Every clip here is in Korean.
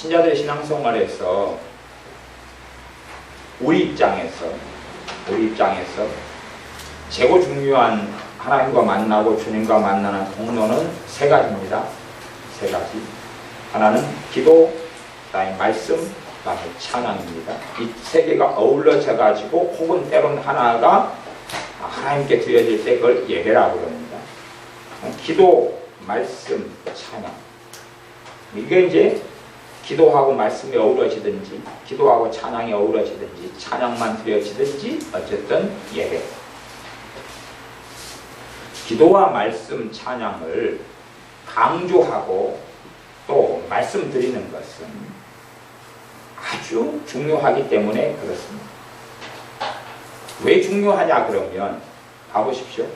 신자들의 신앙생활에서 우리 입장에서 최고 중요한 하나님과 만나고 주님과 만나는 통로는 세 가지입니다. 세 가지. 하나는 기도, 그다음에 말씀, 그다음에 찬양입니다. 이 세 개가 어우러져 가지고 혹은 때로는 하나가 하나님께 드려질 때 그걸 예배라고 그럽니다. 기도, 말씀, 찬양. 이게 이제 기도하고 말씀이 어우러지든지 기도하고 찬양이 어우러지든지 찬양만 드려지든지 어쨌든 예배. 기도와 말씀, 찬양을 강조하고 또 말씀드리는 것은 아주 중요하기 때문에 그렇습니다. 왜 중요하냐 그러면 봐보십시오.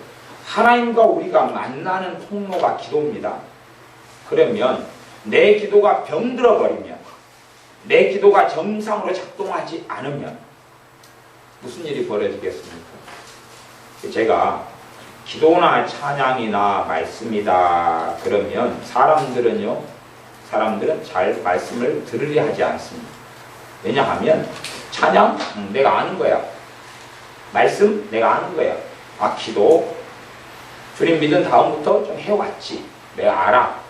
하나님과 우리가 만나는 통로가 기도입니다. 그러면 내 기도가 병들어 버리면, 내 기도가 정상으로 작동하지 않으면 무슨 일이 벌어지겠습니까? 제가 기도나 찬양이나 말씀이다 그러면 사람들은 잘 말씀을 들으려 하지 않습니다. 왜냐하면 찬양? 내가 아는 거야. 말씀? 내가 아는 거야. 기도? 주님 믿은 다음부터 좀 해왔지. 내가 알아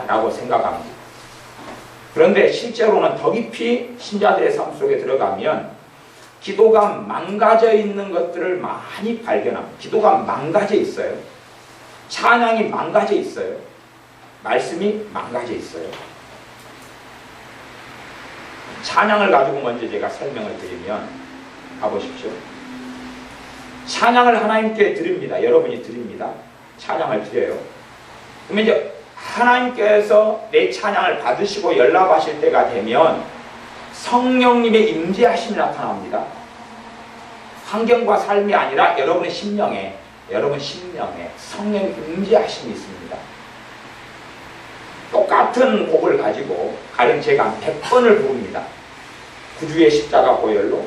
라고 생각합니다. 그런데 실제로는 더 깊이 신자들의 삶 속에 들어가면 기도가 망가져 있는 것들을 많이 발견합니다. 기도가 망가져 있어요. 찬양이 망가져 있어요. 말씀이 망가져 있어요. 찬양을 가지고 먼저 제가 설명을 드리면 가보십시오. 찬양을 하나님께 드립니다. 여러분이 드립니다. 찬양을 드려요. 그러면 이제 하나님께서 내 찬양을 받으시고 연락하실 때가 되면 성령님의 임재하심이 나타납니다. 환경과 삶이 아니라 여러분 심령에 성령의 임재하심이 있습니다. 똑같은 곡을 가지고 가령 제가 100번을 부릅니다. 구주의 십자가 보혈로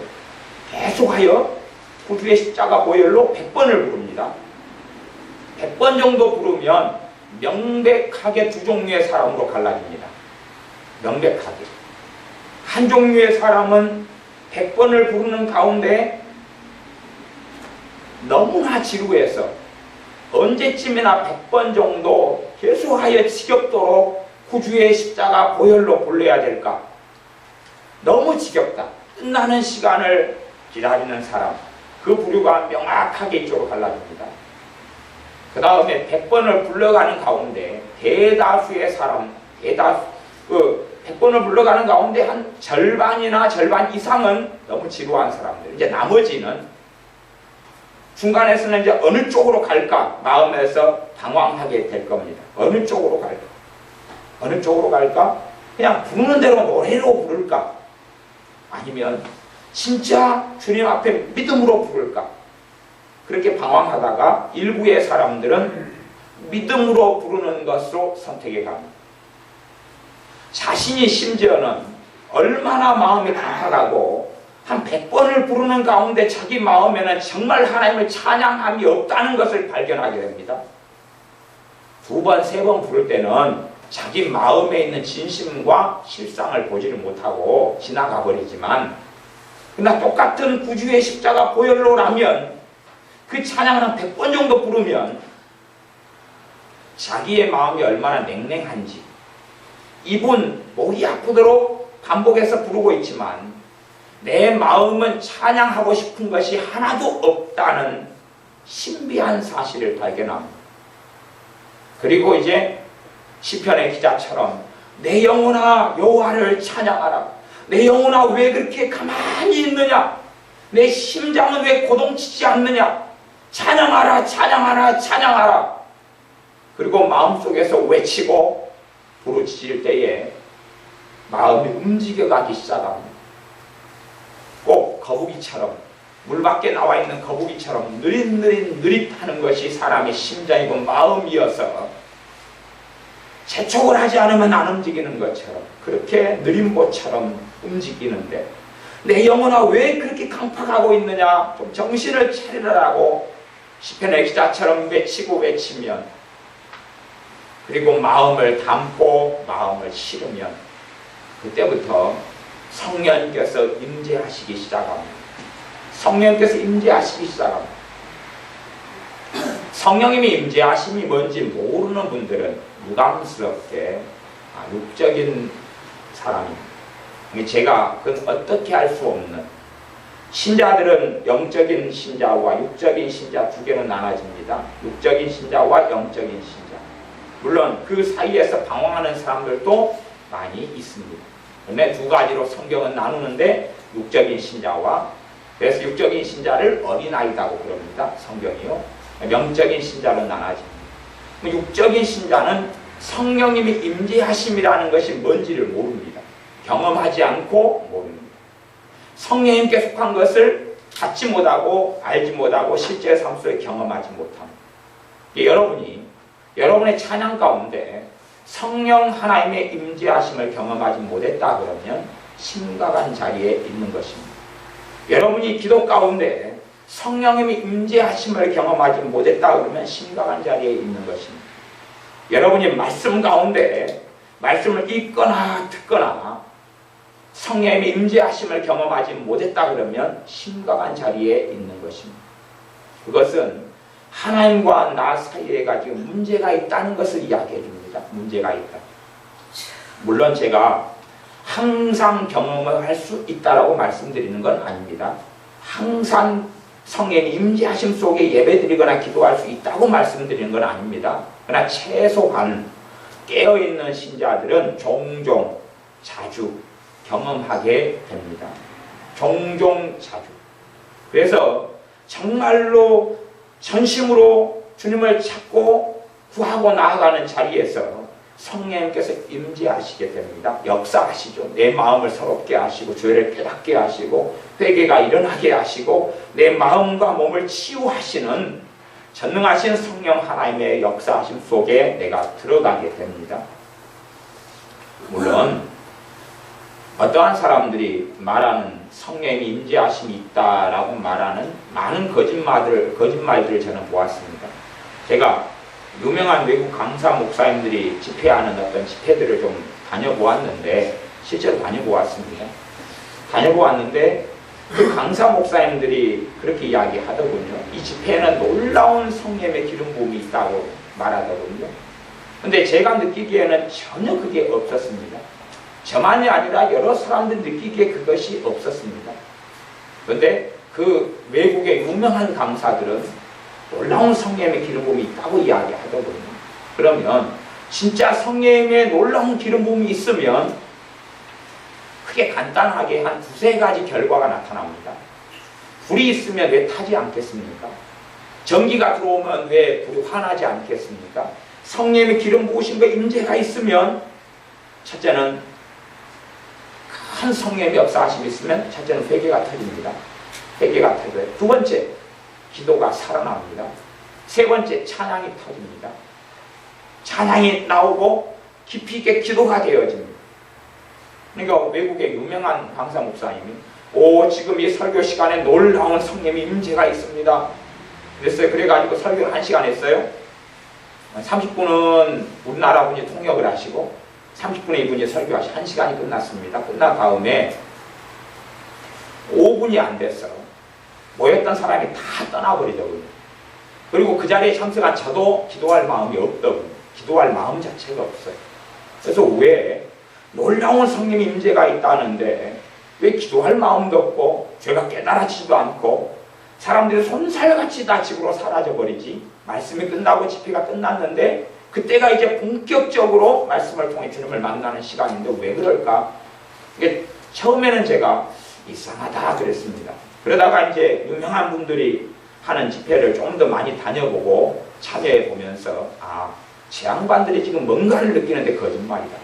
계속하여 구주의 십자가 보혈로 100번을 부릅니다. 100번 정도 부르면 명백하게 두 종류의 사람으로 갈라집니다. 명백하게. 한 종류의 사람은 100번을 부르는 가운데 너무나 지루해서 언제쯤이나 100번 정도 계속하여 지겹도록 구주의 십자가 보혈로 불러야 될까? 너무 지겹다. 끝나는 시간을 기다리는 사람. 그 부류가 명확하게 이쪽으로 갈라집니다. 그 다음에 100번을 불러가는 가운데 대다수의 사람, 100번을 불러가는 가운데 한 절반이나 절반 이상은 너무 지루한 사람들. 이제 나머지는 중간에서는 이제 어느 쪽으로 갈까 마음에서 방황하게 될 겁니다. 어느 쪽으로 갈까? 어느 쪽으로 갈까? 그냥 부르는 대로 노래로 부를까? 아니면 진짜 주님 앞에 믿음으로 부를까? 그렇게 방황하다가 일부의 사람들은 믿음으로 부르는 것으로 선택해 갑니다. 자신이 심지어는 얼마나 마음이 강하다고 한 100번을 부르는 가운데 자기 마음에는 정말 하나님을 찬양함이 없다는 것을 발견하게 됩니다. 2번, 3번 부를 때는 자기 마음에 있는 진심과 실상을 보지를 못하고 지나가 버리지만 그러나 똑같은 구주의 십자가 보혈로라면 그 찬양을 한 100번 정도 부르면 자기의 마음이 얼마나 냉랭한지 입은 목이 아프도록 반복해서 부르고 있지만 내 마음은 찬양하고 싶은 것이 하나도 없다는 신비한 사실을 발견합니다. 그리고 이제 시편의 기자처럼 내 영혼아 여호와를 찬양하라. 내 영혼아 왜 그렇게 가만히 있느냐? 내 심장은 왜 고동치지 않느냐? 찬양하라 찬양하라 찬양하라. 그리고 마음속에서 외치고 부르짖을 때에 마음이 움직여가기 시작합니다. 꼭 거북이처럼 물 밖에 나와 있는 거북이처럼 느릿느릿하는 것이 사람의 심장이고 마음이어서 재촉을 하지 않으면 안 움직이는 것처럼 그렇게 느림보처럼 움직이는데 내 영혼아 왜 그렇게 강팍하고 있느냐? 좀 정신을 차리라고 시편의 기자처럼 외치면 그리고 마음을 담고 마음을 실으면 그때부터 성령께서 임재하시기 시작합니다. 성령께서 임재하시기 시작합니다. 성령님이 임재하심이 뭔지 모르는 분들은 무감스럽게 육적인 사람입니다. 제가 그건 어떻게 할 수 없는, 신자들은 영적인 신자와 육적인 신자 두 개로 나눠집니다. 육적인 신자와 영적인 신자. 물론 그 사이에서 방황하는 사람들도 많이 있습니다. 그런데 두 가지로 성경은 나누는데, 육적인 신자와, 그래서 육적인 신자를 어린아이라고 부릅니다. 성경이요. 영적인 신자로 나눠집니다. 육적인 신자는 성령님이 임재하심이라는 것이 뭔지를 모릅니다. 경험하지 않고 모릅니다. 성령님께 속한 것을 갖지 못하고 알지 못하고 실제 삶 속에 경험하지 못합니다. 여러분의 찬양 가운데 성령 하나님의 임재하심을 경험하지 못했다 그러면 심각한 자리에 있는 것입니다. 여러분이 기도 가운데 성령님이 임재하심을 경험하지 못했다 그러면 심각한 자리에 있는 것입니다. 여러분이 말씀 가운데 말씀을 읽거나 듣거나 성령님이 임재하심을 경험하지 못했다 그러면 심각한 자리에 있는 것입니다. 그것은 하나님과 나 사이에 지금 문제가 있다는 것을 이야기해 줍니다. 문제가 있다. 물론 제가 항상 경험을 할 수 있다라고 말씀드리는 건 아닙니다. 항상 성령의 임재하심 속에 예배드리거나 기도할 수 있다고 말씀드리는 건 아닙니다. 그러나 최소한 깨어있는 신자들은 종종 자주 경험하게 됩니다. 종종 자주. 그래서 정말로 전심으로 주님을 찾고 구하고 나아가는 자리에서 성령님께서 임재하시게 됩니다. 역사하시죠. 내 마음을 새롭게 하시고 죄를 깨닫게 하시고 회개가 일어나게 하시고 내 마음과 몸을 치유하시는 전능하신 성령 하나님의 역사하심 속에 내가 들어가게 됩니다. 물론 어떠한 사람들이 말하는 성령의 임재하심이 있다라고 말하는 많은 거짓말들을 저는 보았습니다. 제가 유명한 외국 강사 목사님들이 집회하는 어떤 집회들을 좀 다녀보았는데, 실제로 다녀보았습니다. 다녀보았는데 그 강사 목사님들이 그렇게 이야기하더군요. 이 집회에는 놀라운 성령의 기름 부음이 있다고 말하더군요. 근데 제가 느끼기에는 전혀 그게 없었습니다. 저만이 아니라 여러 사람들 느끼기에 그것이 없었습니다. 그런데 그 외국의 유명한 강사들은 놀라운 성령의 기름 부음이 있다고 이야기하더군요. 그러면 진짜 성령의 놀라운 기름 부음이 있으면 크게 간단하게 한 두세 가지 결과가 나타납니다. 불이 있으면 왜 타지 않겠습니까? 전기가 들어오면 왜 불이 화나지 않겠습니까? 성령의 기름 부으신 거 임재가 있으면 첫째는 큰 성령의 역사하심이 있으면 첫째는 회개가 터집니다. 회개가 터져요. 두 번째, 기도가 살아납니다. 세 번째, 찬양이 터집니다. 찬양이 나오고 깊이 있게 기도가 되어집니다. 그러니까 외국의 유명한 강사 목사님이 지금 이 설교 시간에 놀라운 성령의 임재가 있습니다. 그래가지고 설교를 1시간 했어요. 30분은 우리나라 분이 통역을 하시고 30분에 이분이 설교하시 1시간이 끝났습니다. 끝난 다음에 5분이 안 됐어. 모였던 사람이 다 떠나버리더군요. 그리고 그 자리에 참석한 저도 기도할 마음이 없더군요. 기도할 마음 자체가 없어요. 그래서 왜 놀라운 성령의 임재가 있다는데 왜 기도할 마음도 없고 죄가 깨달아지지도 않고 사람들이 손살같이 다 집으로 사라져버리지? 말씀이 끝나고 집회가 끝났는데 그때가 이제 본격적으로 말씀을 통해 주님을 만나는 시간인데 왜 그럴까? 이게 처음에는 제가 이상하다 그랬습니다. 그러다가 이제 유명한 분들이 하는 집회를 좀 더 많이 다녀보고 참여해보면서 제 양반들이 지금 뭔가를 느끼는데 거짓말이다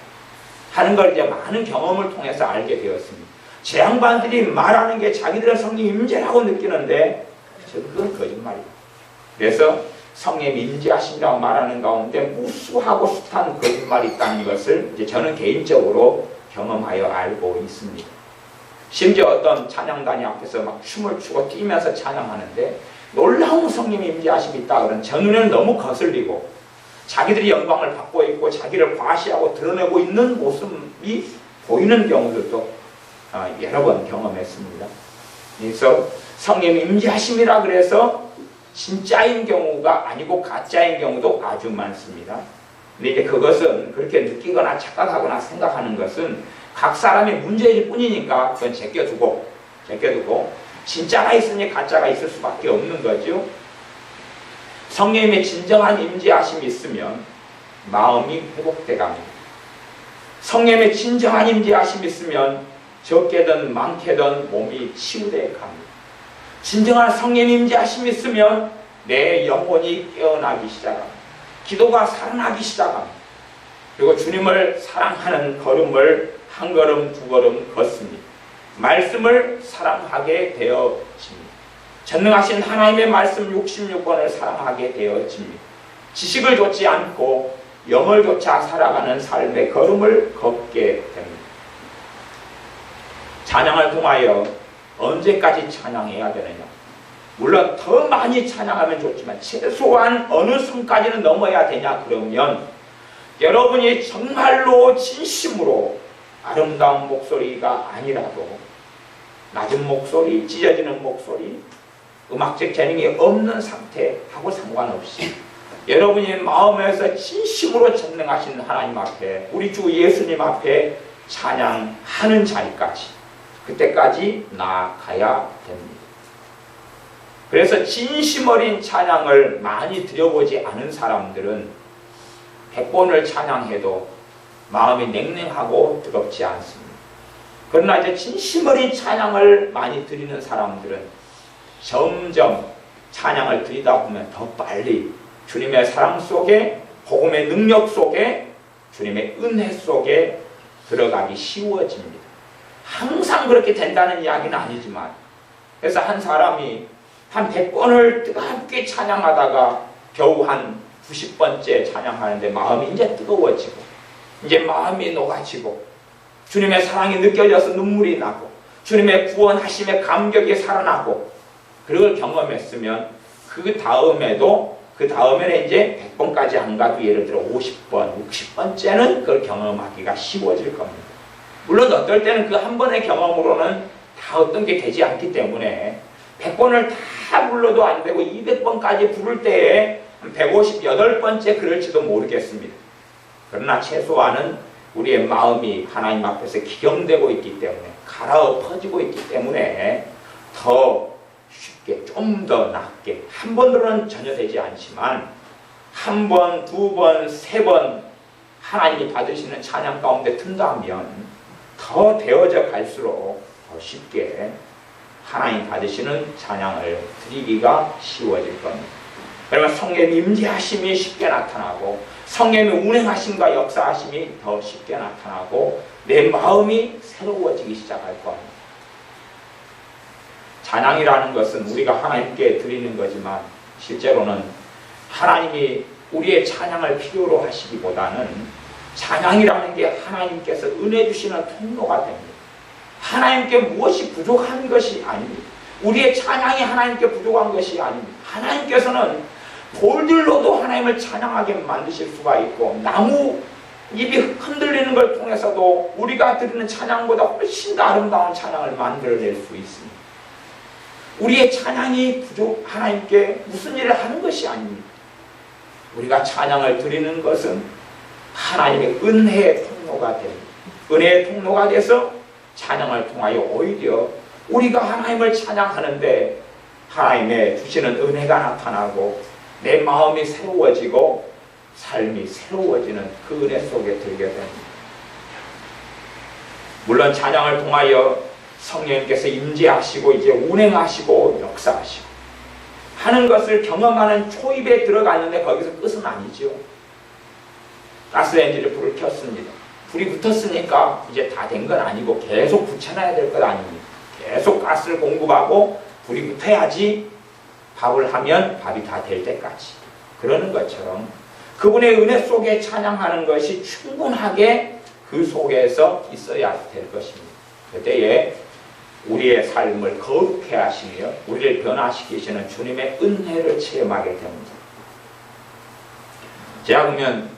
하는 걸 이제 많은 경험을 통해서 알게 되었습니다. 제 양반들이 말하는 게 자기들은 성령 임재라고 느끼는데 그건 거짓말이다. 그래서 성령 임재하신다고 말하는 가운데 무수하고 숱한 거짓말이 있다는 것을 이제 저는 개인적으로 경험하여 알고 있습니다. 심지어 어떤 찬양단이 앞에서 막 춤을 추고 뛰면서 찬양하는데 놀라운 성령의 임재하심이 있다 그런 저 눈에는 너무 거슬리고 자기들이 영광을 받고 있고 자기를 과시하고 드러내고 있는 모습이 보이는 경우들도 여러 번 경험했습니다. 그래서 성령 임재하심이라 그래서 진짜인 경우가 아니고 가짜인 경우도 아주 많습니다. 근데 이제 그것은 그렇게 느끼거나 착각하거나 생각하는 것은 각 사람의 문제일 뿐이니까 그건 제껴두고 진짜가 있으니 가짜가 있을 수밖에 없는 거죠. 성령님의 진정한 임재하심이 있으면 마음이 회복돼 갑니다. 성령님의 진정한 임재하심이 있으면 적게든 많게든 몸이 치유돼 갑니다. 진정한 성령 임재하심이 있으면 내 영혼이 깨어나기 시작합니다. 기도가 살아나기 시작합니다. 그리고 주님을 사랑하는 걸음을 한 걸음 두 걸음 걷습니다. 말씀을 사랑하게 되어집니다. 전능하신 하나님의 말씀 66권을 사랑하게 되어집니다. 지식을 좇지 않고 영을 좇아 살아가는 삶의 걸음을 걷게 됩니다. 찬양을 통하여 언제까지 찬양해야 되느냐? 물론 더 많이 찬양하면 좋지만 최소한 어느 선까지는 넘어야 되냐? 그러면 여러분이 정말로 진심으로 아름다운 목소리가 아니라도 낮은 목소리, 찢어지는 목소리, 음악적 재능이 없는 상태하고 상관없이 여러분이 마음에서 진심으로 전능하신 하나님 앞에, 우리 주 예수님 앞에 찬양하는 자리까지, 그때까지 나아가야 됩니다. 그래서 진심 어린 찬양을 많이 드려보지 않은 사람들은 100번을 찬양해도 마음이 냉랭하고 뜨겁지 않습니다. 그러나 이제 진심 어린 찬양을 많이 드리는 사람들은 점점 찬양을 드리다 보면 더 빨리 주님의 사랑 속에, 복음의 능력 속에, 주님의 은혜 속에 들어가기 쉬워집니다. 항상 그렇게 된다는 이야기는 아니지만, 그래서 한 사람이 한 100번을 뜨겁게 찬양하다가 겨우 한 90번째 찬양하는데 마음이 이제 뜨거워지고 이제 마음이 녹아지고 주님의 사랑이 느껴져서 눈물이 나고 주님의 구원하심의 감격이 살아나고 그걸 경험했으면 그 다음에는 이제 100번까지 안 가도 예를 들어 50번, 60번째는 그걸 경험하기가 쉬워질 겁니다. 물론 어떨 때는 그 한 번의 경험으로는 다 어떤 게 되지 않기 때문에 100번을 다 불러도 안 되고 200번까지 부를 때에 158번째 그럴지도 모르겠습니다. 그러나 최소한은 우리의 마음이 하나님 앞에서 기경되고 있기 때문에, 갈아엎어지고 있기 때문에 더 쉽게, 좀 더 낫게, 한 번으로는 전혀 되지 않지만 한 번, 두 번, 세 번 하나님이 받으시는 찬양 가운데 든다면 더 되어져 갈수록 더 쉽게 하나님 받으시는 찬양을 드리기가 쉬워질 겁니다. 그러면 성령의 임재하심이 쉽게 나타나고 성령의 운행하심과 역사하심이 더 쉽게 나타나고 내 마음이 새로워지기 시작할 겁니다. 찬양이라는 것은 우리가 하나님께 드리는 거지만 실제로는 하나님이 우리의 찬양을 필요로 하시기보다는 찬양이라는 게 하나님께서 은혜 주시는 통로가 됩니다. 하나님께 무엇이 부족한 것이 아닙니다. 우리의 찬양이 하나님께 부족한 것이 아닙니다. 하나님께서는 돌들로도 하나님을 찬양하게 만드실 수가 있고 나무 잎이 흔들리는 걸 통해서도 우리가 드리는 찬양보다 훨씬 더 아름다운 찬양을 만들어낼 수 있습니다. 우리의 찬양이 하나님께 무슨 일을 하는 것이 아닙니다. 우리가 찬양을 드리는 것은 하나님의 은혜의 통로가 됩니다. 은혜의 통로가 돼서 찬양을 통하여 오히려 우리가 하나님을 찬양하는데 하나님의 주시는 은혜가 나타나고 내 마음이 새로워지고 삶이 새로워지는 그 은혜 속에 들게 됩니다. 물론 찬양을 통하여 성령님께서 임재하시고 이제 운행하시고 역사하시고 하는 것을 경험하는 초입에 들어갔는데 거기서 끝은 아니죠. 가스레인지를 불을 켰습니다. 불이 붙었으니까 이제 다 된 건 아니고 계속 붙여놔야 될 것 아닙니다. 계속 가스를 공급하고 불이 붙어야지 밥을 하면 밥이 다 될 때까지. 그러는 것처럼 그분의 은혜 속에 찬양하는 것이 충분하게 그 속에서 있어야 될 것입니다. 그때에 우리의 삶을 거룩해 하시며 우리를 변화시키시는 주님의 은혜를 체험하게 됩니다. 제가 그러면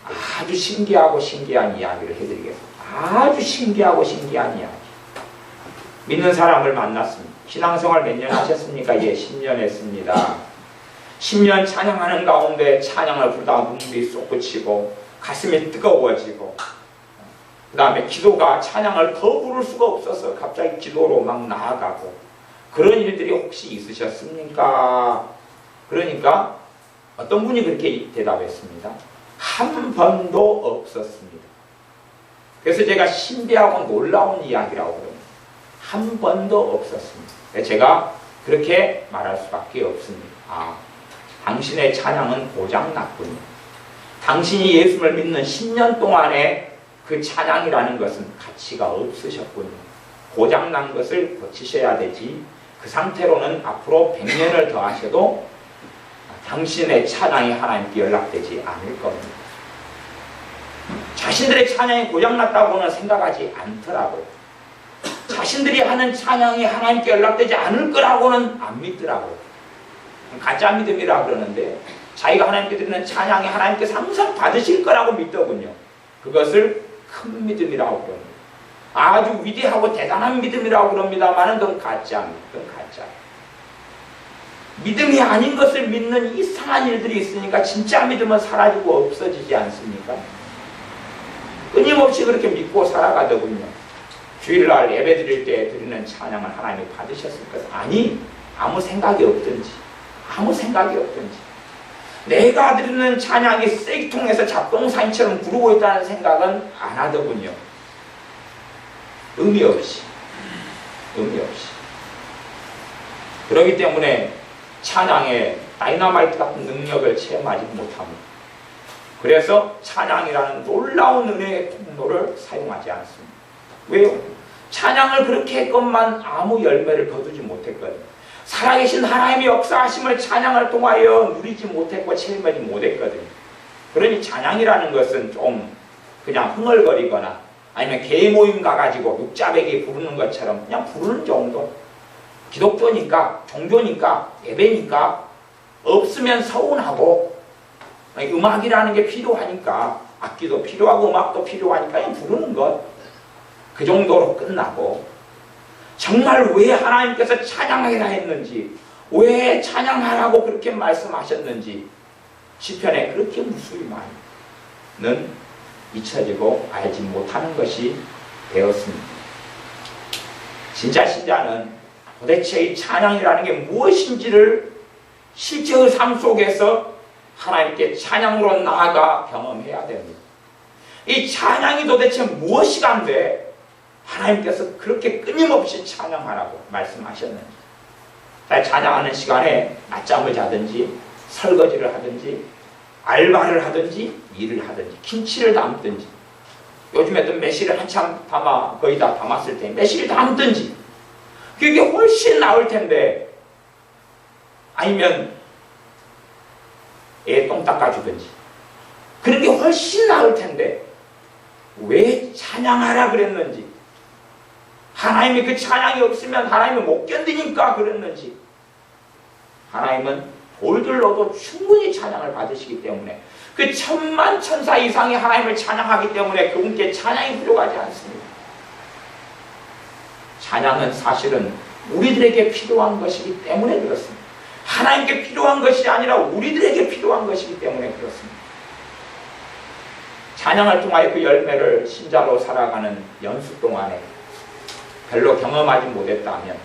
아주 신기한 이야기를 해드리겠습니다. 아주 신기하고 신기한 이야기. 믿는 사람을 만났습니다. 신앙생활 몇 년 하셨습니까? 예, 10년 했습니다. 10년 찬양하는 가운데 찬양을 부르다가 눈물이 쏟구치고 가슴이 뜨거워지고 그 다음에 기도가 찬양을 더 부를 수가 없어서 갑자기 기도로 막 나아가고 그런 일들이 혹시 있으셨습니까? 그러니까 어떤 분이 그렇게 대답했습니다. 한 번도 없었습니다. 그래서 제가 신비하고 놀라운 이야기라고 그럽니다. 한 번도 없었습니다. 제가 그렇게 말할 수밖에 없습니다. 아, 당신의 찬양은 고장났군요. 당신이 예수를 믿는 10년 동안에 그 찬양이라는 것은 가치가 없으셨군요. 고장난 것을 고치셔야 되지 그 상태로는 앞으로 100년을 더 하셔도 당신의 찬양이 하나님께 연락되지 않을 겁니다. 자신들의 찬양이 고장났다고는 생각하지 않더라고요. 자신들이 하는 찬양이 하나님께 연락되지 않을 거라고는 안 믿더라고요. 가짜 믿음이라 그러는데 자기가 하나님께 드리는 찬양이 하나님께서 항상 받으실 거라고 믿더군요. 그것을 큰 믿음이라고 그럽니다. 아주 위대하고 대단한 믿음이라고 그럽니다만 그건 가짜입니다. 그건 가짜. 믿음이 아닌 것을 믿는 이상한 일들이 있으니까 진짜 믿음은 사라지고 없어지지 않습니까? 끊임없이 그렇게 믿고 살아가더군요. 주일날 예배 드릴 때 드리는 찬양을 하나님이 받으셨을 것. 아니, 아무 생각이 없든지 내가 드리는 찬양이 쓰레기통에서 잡동사니처럼 부르고 있다는 생각은 안 하더군요. 의미 없이. 그렇기 때문에 찬양의 다이너마이트 같은 능력을 체험하지 못합니다. 그래서 찬양이라는 놀라운 은혜의 통로를 사용하지 않습니다. 왜요? 찬양을 그렇게 했건만 아무 열매를 거두지 못했거든요. 살아계신 하나님의 역사하심을 찬양을 통하여 누리지 못했고 체험하지 못했거든요. 그러니 찬양이라는 것은 좀 그냥 흥얼거리거나 아니면 개인 모임 가가지고 육자배기 부르는 것처럼 그냥 부르는 정도. 기독교니까, 종교니까, 예배니까 없으면 서운하고 음악이라는 게 필요하니까 악기도 필요하고 음악도 필요하니까 그냥 부르는 것. 그 정도로 끝나고 정말 왜 하나님께서 찬양하라 했는지 왜 찬양하라고 그렇게 말씀하셨는지 시편에 그렇게 무수히 많이는 잊혀지고 알지 못하는 것이 되었습니다. 진짜 신자는 도대체 이 찬양이라는 게 무엇인지를 실제의 삶 속에서 하나님께 찬양으로 나아가 경험해야 됩니다. 이 찬양이 도대체 무엇이간데 하나님께서 그렇게 끊임없이 찬양하라고 말씀하셨는지. 찬양하는 시간에 낮잠을 자든지 설거지를 하든지 알바를 하든지 일을 하든지 김치를 담든지 요즘에도 매실을 한참 거의 다 담았을 때 매실을 담든지 그게 훨씬 나을 텐데 아니면 애 똥 닦아주든지 그런 게 훨씬 나을 텐데 왜 찬양하라 그랬는지 하나님이 그 찬양이 없으면 하나님을 못 견디니까 그랬는지 하나님은 돌들로도 충분히 찬양을 받으시기 때문에 그 천만 천사 이상이 하나님을 찬양하기 때문에 그분께 찬양이 부족하지 않습니다. 찬양은 사실은 우리들에게 필요한 것이기 때문에 그렇습니다. 하나님께 필요한 것이 아니라 우리들에게 필요한 것이기 때문에 그렇습니다. 찬양을 통하여 그 열매를 신자로 살아가는 연수 동안에 별로 경험하지 못했다면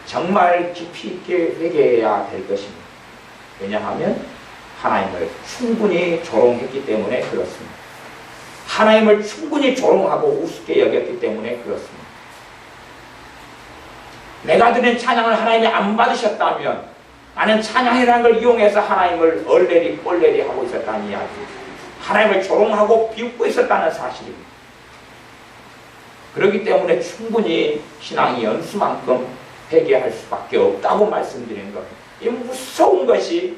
정말 깊이 있게 회개해야 될 것입니다. 왜냐하면 하나님을 충분히 조롱했기 때문에 그렇습니다. 하나님을 충분히 조롱하고 우습게 여겼기 때문에 그렇습니다. 내가 드린 찬양을 하나님이 안 받으셨다면 나는 찬양이라는 걸 이용해서 하나님을 얼레리 꼴레리 하고 있었다는 이야기, 하나님을 조롱하고 비웃고 있었다는 사실입니다. 그렇기 때문에 충분히 신앙이 연수만큼 회개할 수밖에 없다고 말씀드리는 겁니다. 이 무서운 것이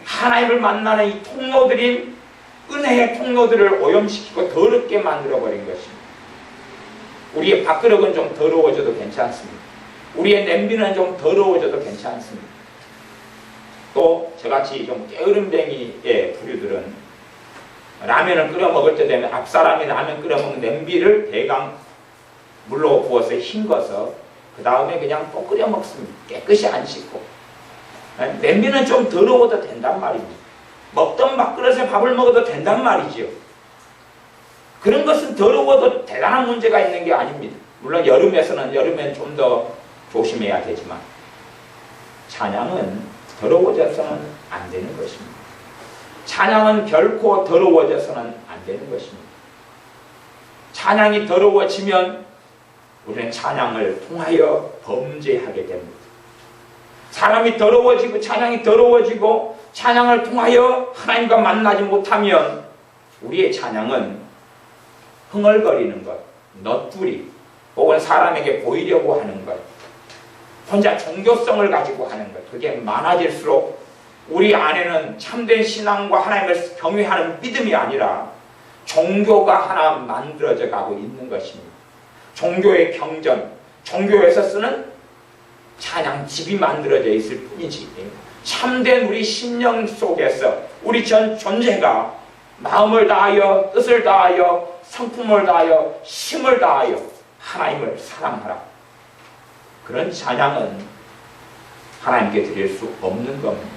하나님을 만나는 이 통로들인 은혜의 통로들을 오염시키고 더럽게 만들어버린 것입니다. 우리의 밥그릇은 좀 더러워져도 괜찮습니다. 우리의 냄비는 좀 더러워져도 괜찮습니다. 또 저같이 좀 게으름뱅이의 부류들은 라면을 끓여 먹을 때 되면 앞사람이 라면 끓여 먹는 냄비를 대강 물로 부어서 헹궈서 그 다음에 그냥 또 끓여 먹습니다. 깨끗이 안 씻고. 냄비는 좀 더러워도 된단 말입니다. 먹던 밥그릇에 밥을 먹어도 된단 말이지요. 그런 것은 더러워도 대단한 문제가 있는 게 아닙니다. 물론 여름엔 좀 더 조심해야 되지만 찬양은 더러워져서는 안 되는 것입니다. 찬양은 결코 더러워져서는 안 되는 것입니다. 찬양이 더러워지면 우리는 찬양을 통하여 범죄하게 됩니다. 사람이 더러워지고 찬양이 더러워지고 찬양을 통하여 하나님과 만나지 못하면 우리의 찬양은 흥얼거리는 것, 넛두리 혹은 사람에게 보이려고 하는 것, 혼자 종교성을 가지고 하는 것, 그게 많아질수록 우리 안에는 참된 신앙과 하나님을 경외하는 믿음이 아니라 종교가 하나 만들어져 가고 있는 것입니다. 종교의 경전, 종교에서 쓰는 찬양집이 만들어져 있을 뿐이지 참된 우리 심령 속에서 우리 전 존재가 마음을 다하여 뜻을 다하여 성품을 다하여 힘을 다하여 하나님을 사랑하라. 그런 찬양은 하나님께 드릴 수 없는 겁니다.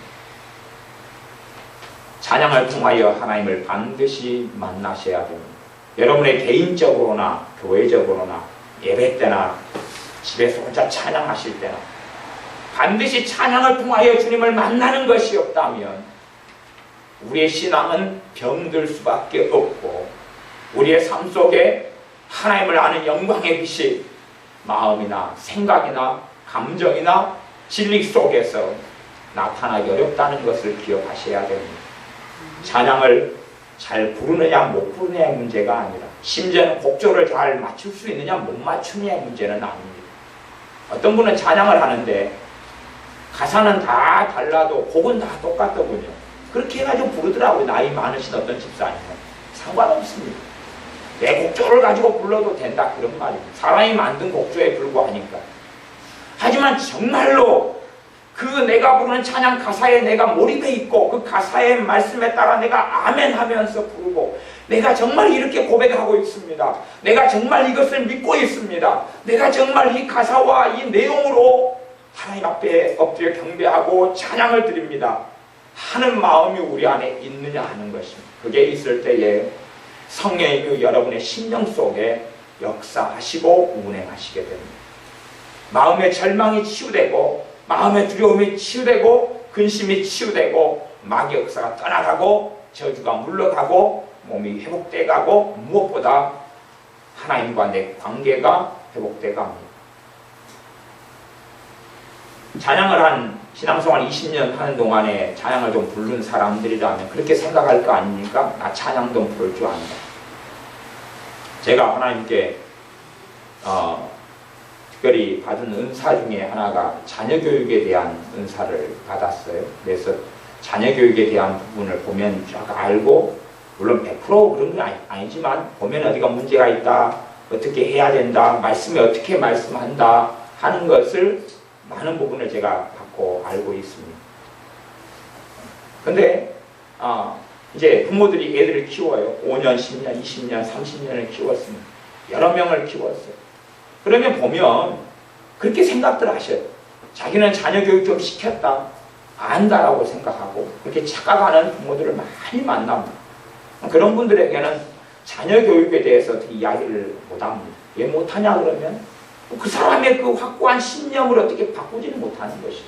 찬양을 통하여 하나님을 반드시 만나셔야 됩니다. 여러분의 개인적으로나 교회적으로나 예배 때나 집에서 혼자 찬양하실 때나 반드시 찬양을 통하여 주님을 만나는 것이 없다면 우리의 신앙은 병들 수밖에 없고 우리의 삶 속에 하나님을 아는 영광의 빛이 마음이나 생각이나 감정이나 진리 속에서 나타나기 어렵다는 것을 기억하셔야 됩니다. 찬양을 잘 부르느냐 못 부르느냐의 문제가 아니라 심지어는 곡조를 잘 맞출 수 있느냐 못 맞추느냐의 문제는 아닙니다. 어떤 분은 찬양을 하는데 가사는 다 달라도 곡은 다 똑같더군요. 그렇게 해가지고 부르더라고요. 나이 많으신 어떤 집사님은. 상관없습니다. 내 곡조를 가지고 불러도 된다 그런 말입니다. 사람이 만든 곡조에 불과하니까. 하지만 정말로 그 내가 부르는 찬양 가사에 내가 몰입해 있고 그 가사의 말씀에 따라 내가 아멘 하면서 부르고 내가 정말 이렇게 고백하고 있습니다. 내가 정말 이것을 믿고 있습니다. 내가 정말 이 가사와 이 내용으로 하나님 앞에 엎드려 경배하고 찬양을 드립니다 하는 마음이 우리 안에 있느냐 하는 것입니다. 그게 있을 때에 성령이 여러분의 심령 속에 역사하시고 운행하시게 됩니다. 마음의 절망이 치유되고 마음의 두려움이 치유되고 근심이 치유되고 마귀 역사가 떠나가고 저주가 물러가고 몸이 회복돼 가고 무엇보다 하나님과 내 관계가 회복돼 갑니다. 찬양을 한 신앙생활 20년 하는 동안에 찬양을 좀 부른 사람들이라면 그렇게 생각할 거 아닙니까? 나 찬양 좀 부를 줄 안다. 제가 하나님께 특별히 받은 은사 중에 하나가 자녀교육에 대한 은사를 받았어요. 그래서 자녀교육에 대한 부분을 보면 쫙 알고 물론 100% 그런 건 아니지만 보면 어디가 문제가 있다, 어떻게 해야 된다, 말씀에 어떻게 말씀한다 하는 것을 많은 부분을 제가 받고 알고 있습니다. 근데 이제 부모들이 애들을 키워요. 5년, 10년, 20년, 30년을 키웠습니다. 여러 명을 키웠어요. 그러면 보면 그렇게 생각들 하셔요. 자기는 자녀 교육 좀 시켰다, 안다라고 생각하고 그렇게 착각하는 부모들을 많이 만납니다. 그런 분들에게는 자녀 교육에 대해서 어떻게 이야기를 못합니다. 왜 못하냐 그러면 그 사람의 그 확고한 신념을 어떻게 바꾸지는 못하는 것이죠.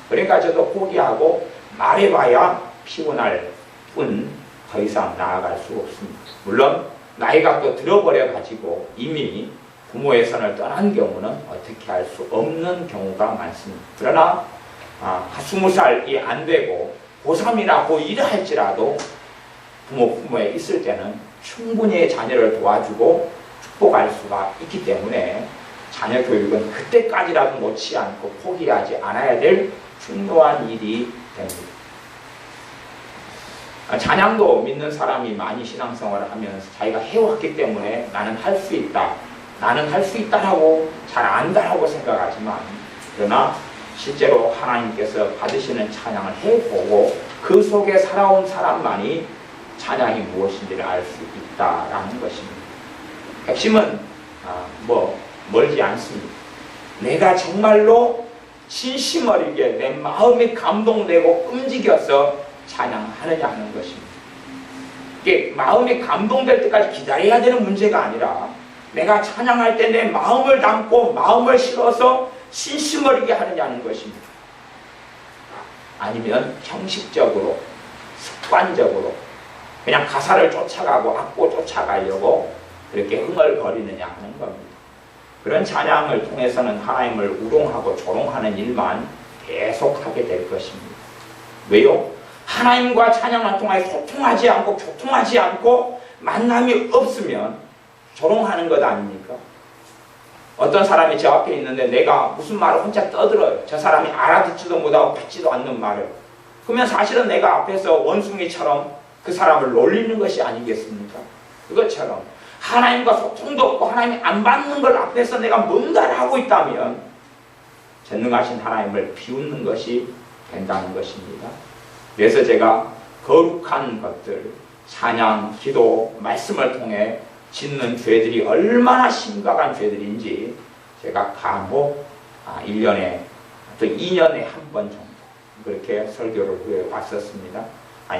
그러니까 저도 포기하고 말해봐야 피곤할 뿐 더 이상 나아갈 수 없습니다. 물론 나이가 또 들어버려가지고 이미 부모의 선을 떠난 경우는 어떻게 할 수 없는 경우가 많습니다. 그러나 20살이 안 되고 고3이나 고1을 할지라도 부모에 있을 때는 충분히 자녀를 도와주고 축복할 수가 있기 때문에 자녀 교육은 그때까지라도 놓지 않고 포기하지 않아야 될 중요한 일이 됩니다. 찬양도 믿는 사람이 많이 신앙생활을 하면서 자기가 해왔기 때문에 나는 할 수 있다, 나는 할 수 있다라고 잘 안다라고 생각하지만 그러나 실제로 하나님께서 받으시는 찬양을 해보고 그 속에 살아온 사람만이 찬양이 무엇인지를 알 수 있다라는 것입니다. 핵심은 멀지 않습니다. 내가 정말로 진심 어리게 내 마음이 감동되고 움직여서 찬양하느냐 하는 것입니다. 이게 마음이 감동될 때까지 기다려야 되는 문제가 아니라 내가 찬양할 때 내 마음을 담고 마음을 실어서 진심 어리게 하느냐는 것입니다. 아니면 형식적으로 습관적으로 그냥 가사를 쫓아가고 악보 쫓아가려고 그렇게 흥얼거리느냐 하는 겁니다. 그런 찬양을 통해서는 하나님을 우롱하고 조롱하는 일만 계속하게 될 것입니다. 왜요? 하나님과 찬양을 통해 소통하지 않고 교통하지 않고 만남이 없으면 조롱하는 것 아닙니까? 어떤 사람이 저 앞에 있는데 내가 무슨 말을 혼자 떠들어요. 저 사람이 알아듣지도 못하고 받지도 않는 말을. 그러면 사실은 내가 앞에서 원숭이처럼 그 사람을 놀리는 것이 아니겠습니까? 그것처럼 하나님과 소통도 없고 하나님이 안 받는 걸 앞에서 내가 뭔가를 하고 있다면 전능하신 하나님을 비웃는 것이 된다는 것입니다. 그래서 제가 거룩한 것들, 찬양, 기도, 말씀을 통해 짓는 죄들이 얼마나 심각한 죄들인지 제가 간혹 1년에 또 2년에 한 번 정도 그렇게 설교를 해왔었습니다.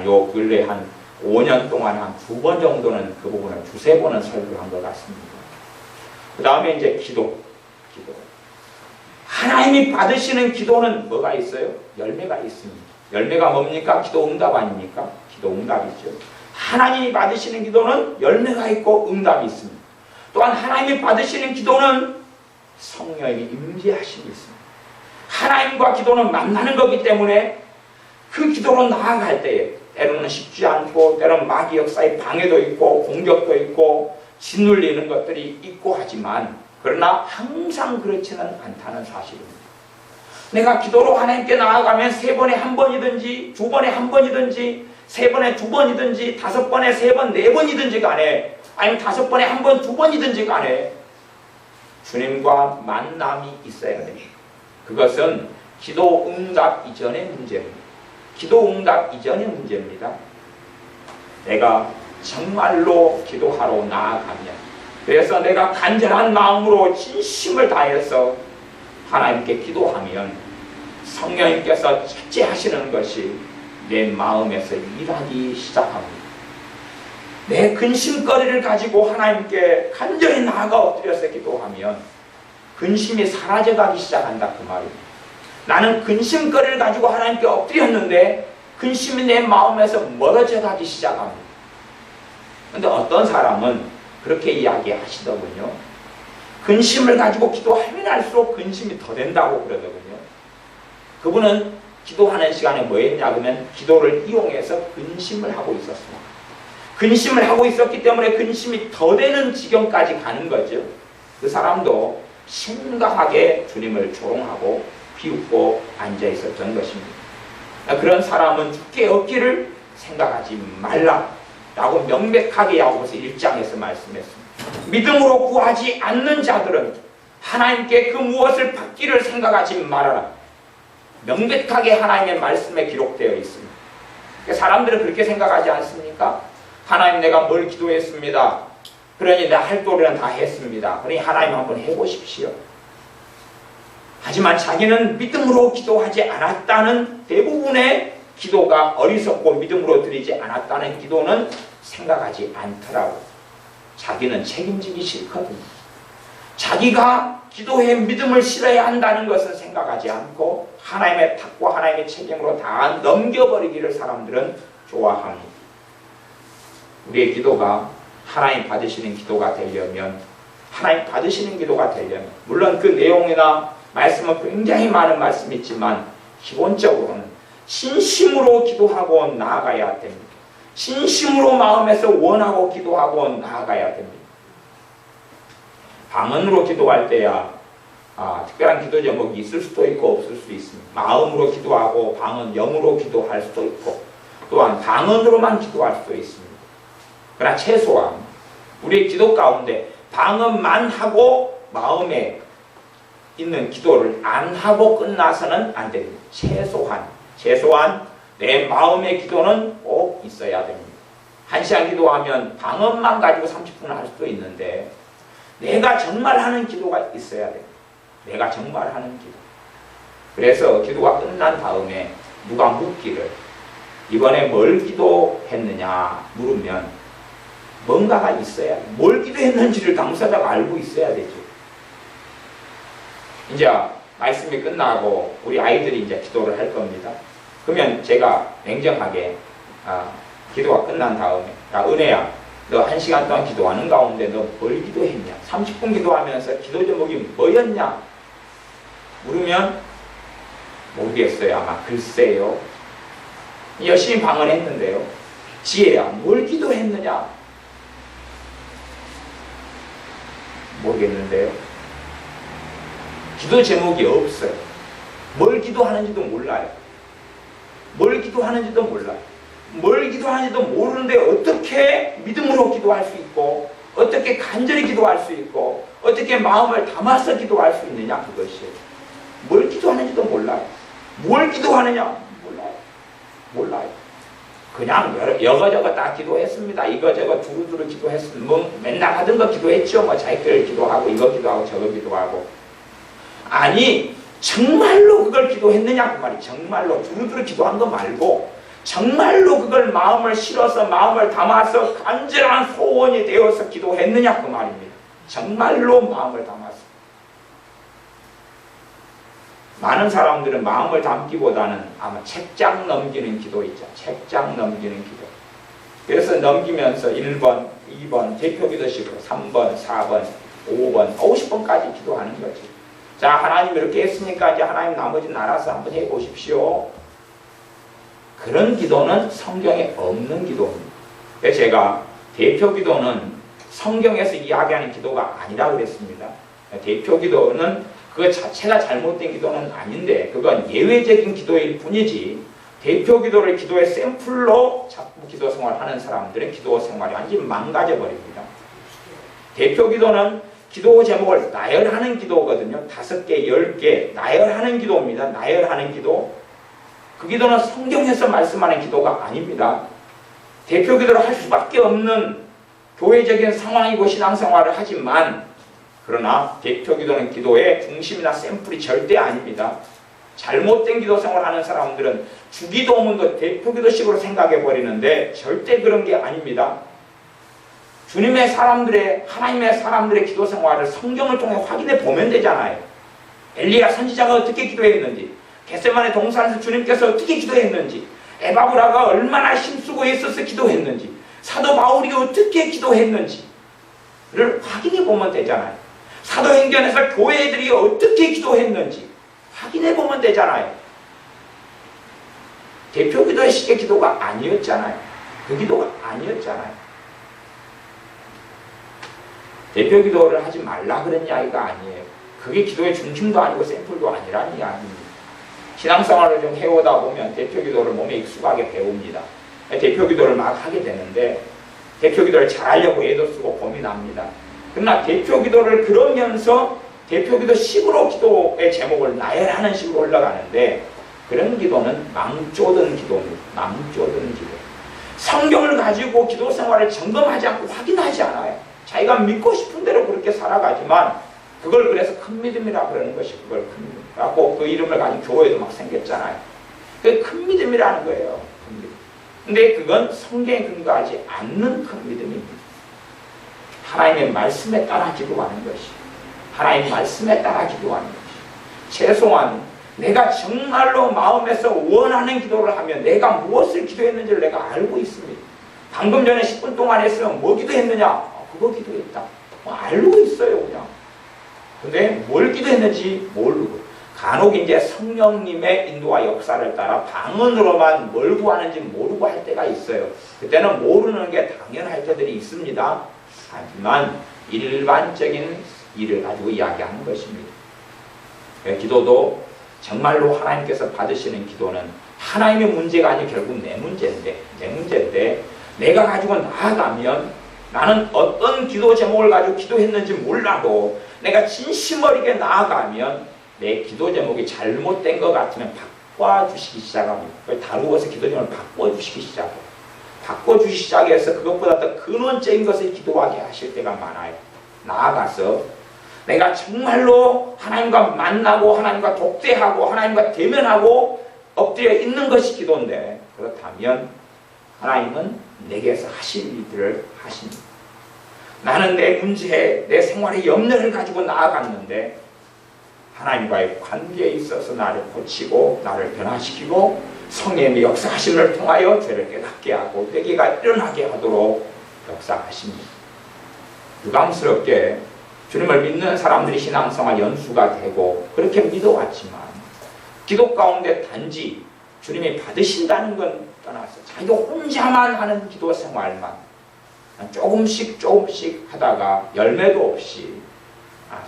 요 근래 한 5년 동안 한 2번 정도는 그 부분을 2~3번은 설교한 것 같습니다. 그 다음에 이제 기도. 하나님이 받으시는 기도는 뭐가 있어요? 열매가 있습니다. 열매가 뭡니까? 기도 응답 아닙니까? 기도 응답이죠. 하나님이 받으시는 기도는 열매가 있고 응답이 있습니다. 또한 하나님이 받으시는 기도는 성령의 임재하심이 있습니다. 하나님과 기도는 만나는 거기 때문에 그 기도로 나아갈 때에 때로는 쉽지 않고 때로는 마귀 역사의 방해도 있고 공격도 있고 짓눌리는 것들이 있고 하지만 그러나 항상 그렇지는 않다는 사실입니다. 내가 기도로 하나님께 나아가면 3번에 1번이든지 2번에 1번이든지 3번에 2번이든지 5번에 3번, 4번이든지 간에 아니면 5번에 1번, 2번이든지 간에 주님과 만남이 있어야 됩니다. 그것은 기도 응답 이전의 문제입니다. 기도 응답 이전의 문제입니다. 내가 정말로 기도하러 나아가면 그래서 내가 간절한 마음으로 진심을 다해서 하나님께 기도하면 성령님께서 첫째하시는 것이 내 마음에서 일하기 시작합니다. 내 근심거리를 가지고 하나님께 간절히 나아가 엎드려서 기도하면 근심이 사라져가기 시작한다 그 말입니다. 나는 근심거리를 가지고 하나님께 엎드렸는데 근심이 내 마음에서 멀어져가기 시작합니다. 그런데 어떤 사람은 그렇게 이야기하시더군요. 근심을 가지고 기도하면 할수록 근심이 더 된다고 그러더군요. 그분은 기도하는 시간에 뭐 했냐 그러면 기도를 이용해서 근심을 하고 있었습니다. 근심을 하고 있었기 때문에 근심이 더 되는 지경까지 가는 거죠. 그 사람도 심각하게 주님을 조롱하고 비웃고 앉아 있었던 것입니다. 그런 사람은 죽게 없기를 생각하지 말라라고 명백하게 야고보서 1장에서 말씀했습니다. 믿음으로 구하지 않는 자들은 하나님께 그 무엇을 받기를 생각하지 말아라. 명백하게 하나님의 말씀에 기록되어 있습니다. 사람들은 그렇게 생각하지 않습니까? 하나님 내가 뭘 기도했습니다. 그러니 내 할 도리는 다 했습니다. 그러니 하나님 한번 해보십시오. 하지만 자기는 믿음으로 기도하지 않았다는 대부분의 기도가 어리석고 믿음으로 드리지 않았다는 기도는 생각하지 않더라고. 자기는 책임지기 싫거든요. 자기가 기도에 믿음을 실어야 한다는 것은 생각하지 않고 하나님의 탁과 하나님의 책임으로 다 넘겨버리기를 사람들은 좋아합니다. 우리의 기도가 하나님 받으시는 기도가 되려면 하나님 받으시는 기도가 되려면 물론 그 내용이나 말씀은 굉장히 많은 말씀이 있지만 기본적으로는 진심으로 기도하고 나아가야 됩니다. 진심으로 마음에서 원하고 기도하고 나아가야 됩니다. 방언으로 기도할 때야 특별한 기도 제목이 있을 수도 있고 없을 수도 있습니다. 마음으로 기도하고 방언, 영으로 기도할 수도 있고 또한 방언으로만 기도할 수도 있습니다. 그러나 최소한 우리의 기도 가운데 방언만 하고 마음에 있는 기도를 안 하고 끝나서는 안 됩니다. 최소한 내 마음의 기도는 꼭 있어야 됩니다. 1시간 기도하면 방언만 가지고 30분을 할 수도 있는데 내가 정말 하는 기도가 있어야 돼요. 내가 정말 하는 기도. 그래서 기도가 끝난 다음에 누가 묻기를 이번에 뭘 기도했느냐 물으면 뭔가가 있어야 돼. 뭘 기도했는지를 당사자가 알고 있어야 되죠. 이제 말씀이 끝나고 우리 아이들이 이제 기도를 할 겁니다. 그러면 제가 냉정하게 기도가 끝난 다음에 야 은혜야 너 1시간 동안 기도하는 가운데 너 뭘 기도했냐? 30분 기도하면서 기도 제목이 뭐였냐? 물으면 모르겠어요. 아마 글쎄요. 열심히 방언했는데요. 지혜야 뭘 기도했느냐? 모르겠는데요. 기도 제목이 없어요. 뭘 기도하는지도 몰라요. 뭘 기도하는지도 몰라요. 뭘 기도하는지도 모르는데 어떻게 믿음으로 기도할 수 있고 어떻게 간절히 기도할 수 있고 어떻게 마음을 담아서 기도할 수 있느냐 그것이에요. 뭘 기도하는지도 몰라요. 뭘 기도하느냐 몰라요. 그냥 여거저거 다 기도했습니다. 이거저거 두루두루 기도했습니다. 뭐 맨날 하던 거 기도했죠. 뭐 자기들 기도하고 이거 기도하고 저거 기도하고. 아니 정말로 그걸 기도했느냐 그 말이. 정말로 두루두루 기도한 거 말고 정말로 그걸 마음을 실어서 마음을 담아서 간절한 소원이 되어서 기도했느냐 그 말입니다. 정말로 마음을 담아서. 많은 사람들은 마음을 담기보다는 아마 책장 넘기는 기도 있죠. 책장 넘기는 기도. 그래서 넘기면서 1번, 2번 대표 기도식으로 3번, 4번, 5번, 50번까지 기도하는 거지. 자, 하나님 이렇게 했으니까 이제 하나님 나머지는 알아서 한번 해보십시오. 그런 기도는 성경에 없는 기도입니다. 그래서 제가 대표 기도는 성경에서 이야기하는 기도가 아니라 그랬습니다. 대표 기도는 그 자체가 잘못된 기도는 아닌데 그건 예외적인 기도일 뿐이지 대표 기도를 기도의 샘플로 자꾸 기도 생활하는 사람들은 기도 생활이 완전히 망가져 버립니다. 대표 기도는 기도 제목을 나열하는 기도거든요. 5개, 10개 나열하는 기도입니다. 나열하는 기도. 그 기도는 성경에서 말씀하는 기도가 아닙니다. 대표 기도를 할 수밖에 없는 교회적인 상황이고 신앙생활을 하지만 그러나 대표 기도는 기도의 중심이나 샘플이 절대 아닙니다. 잘못된 기도 생활을 하는 사람들은 주기도문도 대표 기도식으로 생각해 버리는데 절대 그런 게 아닙니다. 주님의 사람들의 하나님의 사람들의 기도 생활을 성경을 통해 확인해 보면 되잖아요. 엘리야 선지자가 어떻게 기도했는지, 겟세마네 동산에서 주님께서 어떻게 기도했는지, 에바브라가 얼마나 힘쓰고 애써서 기도했는지, 사도 바울이 어떻게 기도했는지를 확인해 보면 되잖아요. 사도행전에서 교회들이 어떻게 기도했는지 확인해 보면 되잖아요. 대표 기도의 식의 기도가 아니었잖아요. 그 기도가 아니었잖아요. 대표 기도를 하지 말라 그런 이야기가 아니에요. 그게 기도의 중심도 아니고 샘플도 아니라는 이야기입니다. 신앙생활을 좀 해오다 보면 대표 기도를 몸에 익숙하게 배웁니다. 대표 기도를 막 하게 되는데 대표 기도를 잘하려고 애도 쓰고 고민합니다. 그러나 대표 기도를 그러면서 대표 기도 식으로 기도의 제목을 나열하는 식으로 올라가는데 그런 기도는 망조든 기도입니다. 망조든 기도. 성경을 가지고 기도 생활을 점검하지 않고 확인하지 않아요. 자기가 믿고 싶은 대로 그렇게 살아가지만 그걸 그래서 큰 믿음이라 그러는 것이 그걸 큰 믿음이라고 그 이름을 가진 교회도 막 생겼잖아요. 그게 큰 믿음이라는 거예요. 큰 믿음. 근데 그건 성경에 근거하지 않는 큰 믿음입니다. 하나님의 말씀에 따라 기도하는 것이 하나님 말씀에 따라 기도하는 것이 최소한 내가 정말로 마음에서 원하는 기도를 하면 내가 무엇을 기도했는지를 내가 알고 있습니다. 방금 전에 10분 동안 했으면 뭐 기도했느냐? 그거 기도했다. 뭐 알고 있어요 그냥. 근데 뭘 기도했는지 모르고 간혹 이제 성령님의 인도와 역사를 따라 방언으로만 뭘 구하는지 모르고 할 때가 있어요. 그때는 모르는 게 당연할 때들이 있습니다. 하지만 일반적인 일을 가지고 이야기하는 것입니다. 기도도 정말로 하나님께서 받으시는 기도는 하나님의 문제가 아니고 결국 내 문제인데 내가 가지고 나아가면 나는 어떤 기도 제목을 가지고 기도했는지 몰라도 내가 진심 어리게 나아가면 내 기도 제목이 잘못된 것 같으면 바꿔주시기 시작합니다. 다루어서 기도 제목을 바꿔주시기 시작해요. 바꿔주시기 시작해서 그것보다 더 근원적인 것을 기도하게 하실 때가 많아요. 나아가서 내가 정말로 하나님과 만나고 하나님과 독대하고 하나님과 대면하고 엎드려 있는 것이 기도인데, 그렇다면 하나님은 내게서 하실 일들을 하십니다. 나는 내 문제에 내 생활의 염려를 가지고 나아갔는데 하나님과의 관계에 있어서 나를 고치고 나를 변화시키고 성령의 역사하심을 통하여 죄를 깨닫게 하고 회개가 일어나게 하도록 역사하십니다. 유감스럽게 주님을 믿는 사람들이 신앙생활 연수가 되고 그렇게 믿어왔지만 기도 가운데 단지 주님이 받으신다는 건 떠나서 자기가 혼자만 하는 기도 생활만 조금씩 하다가 열매도 없이,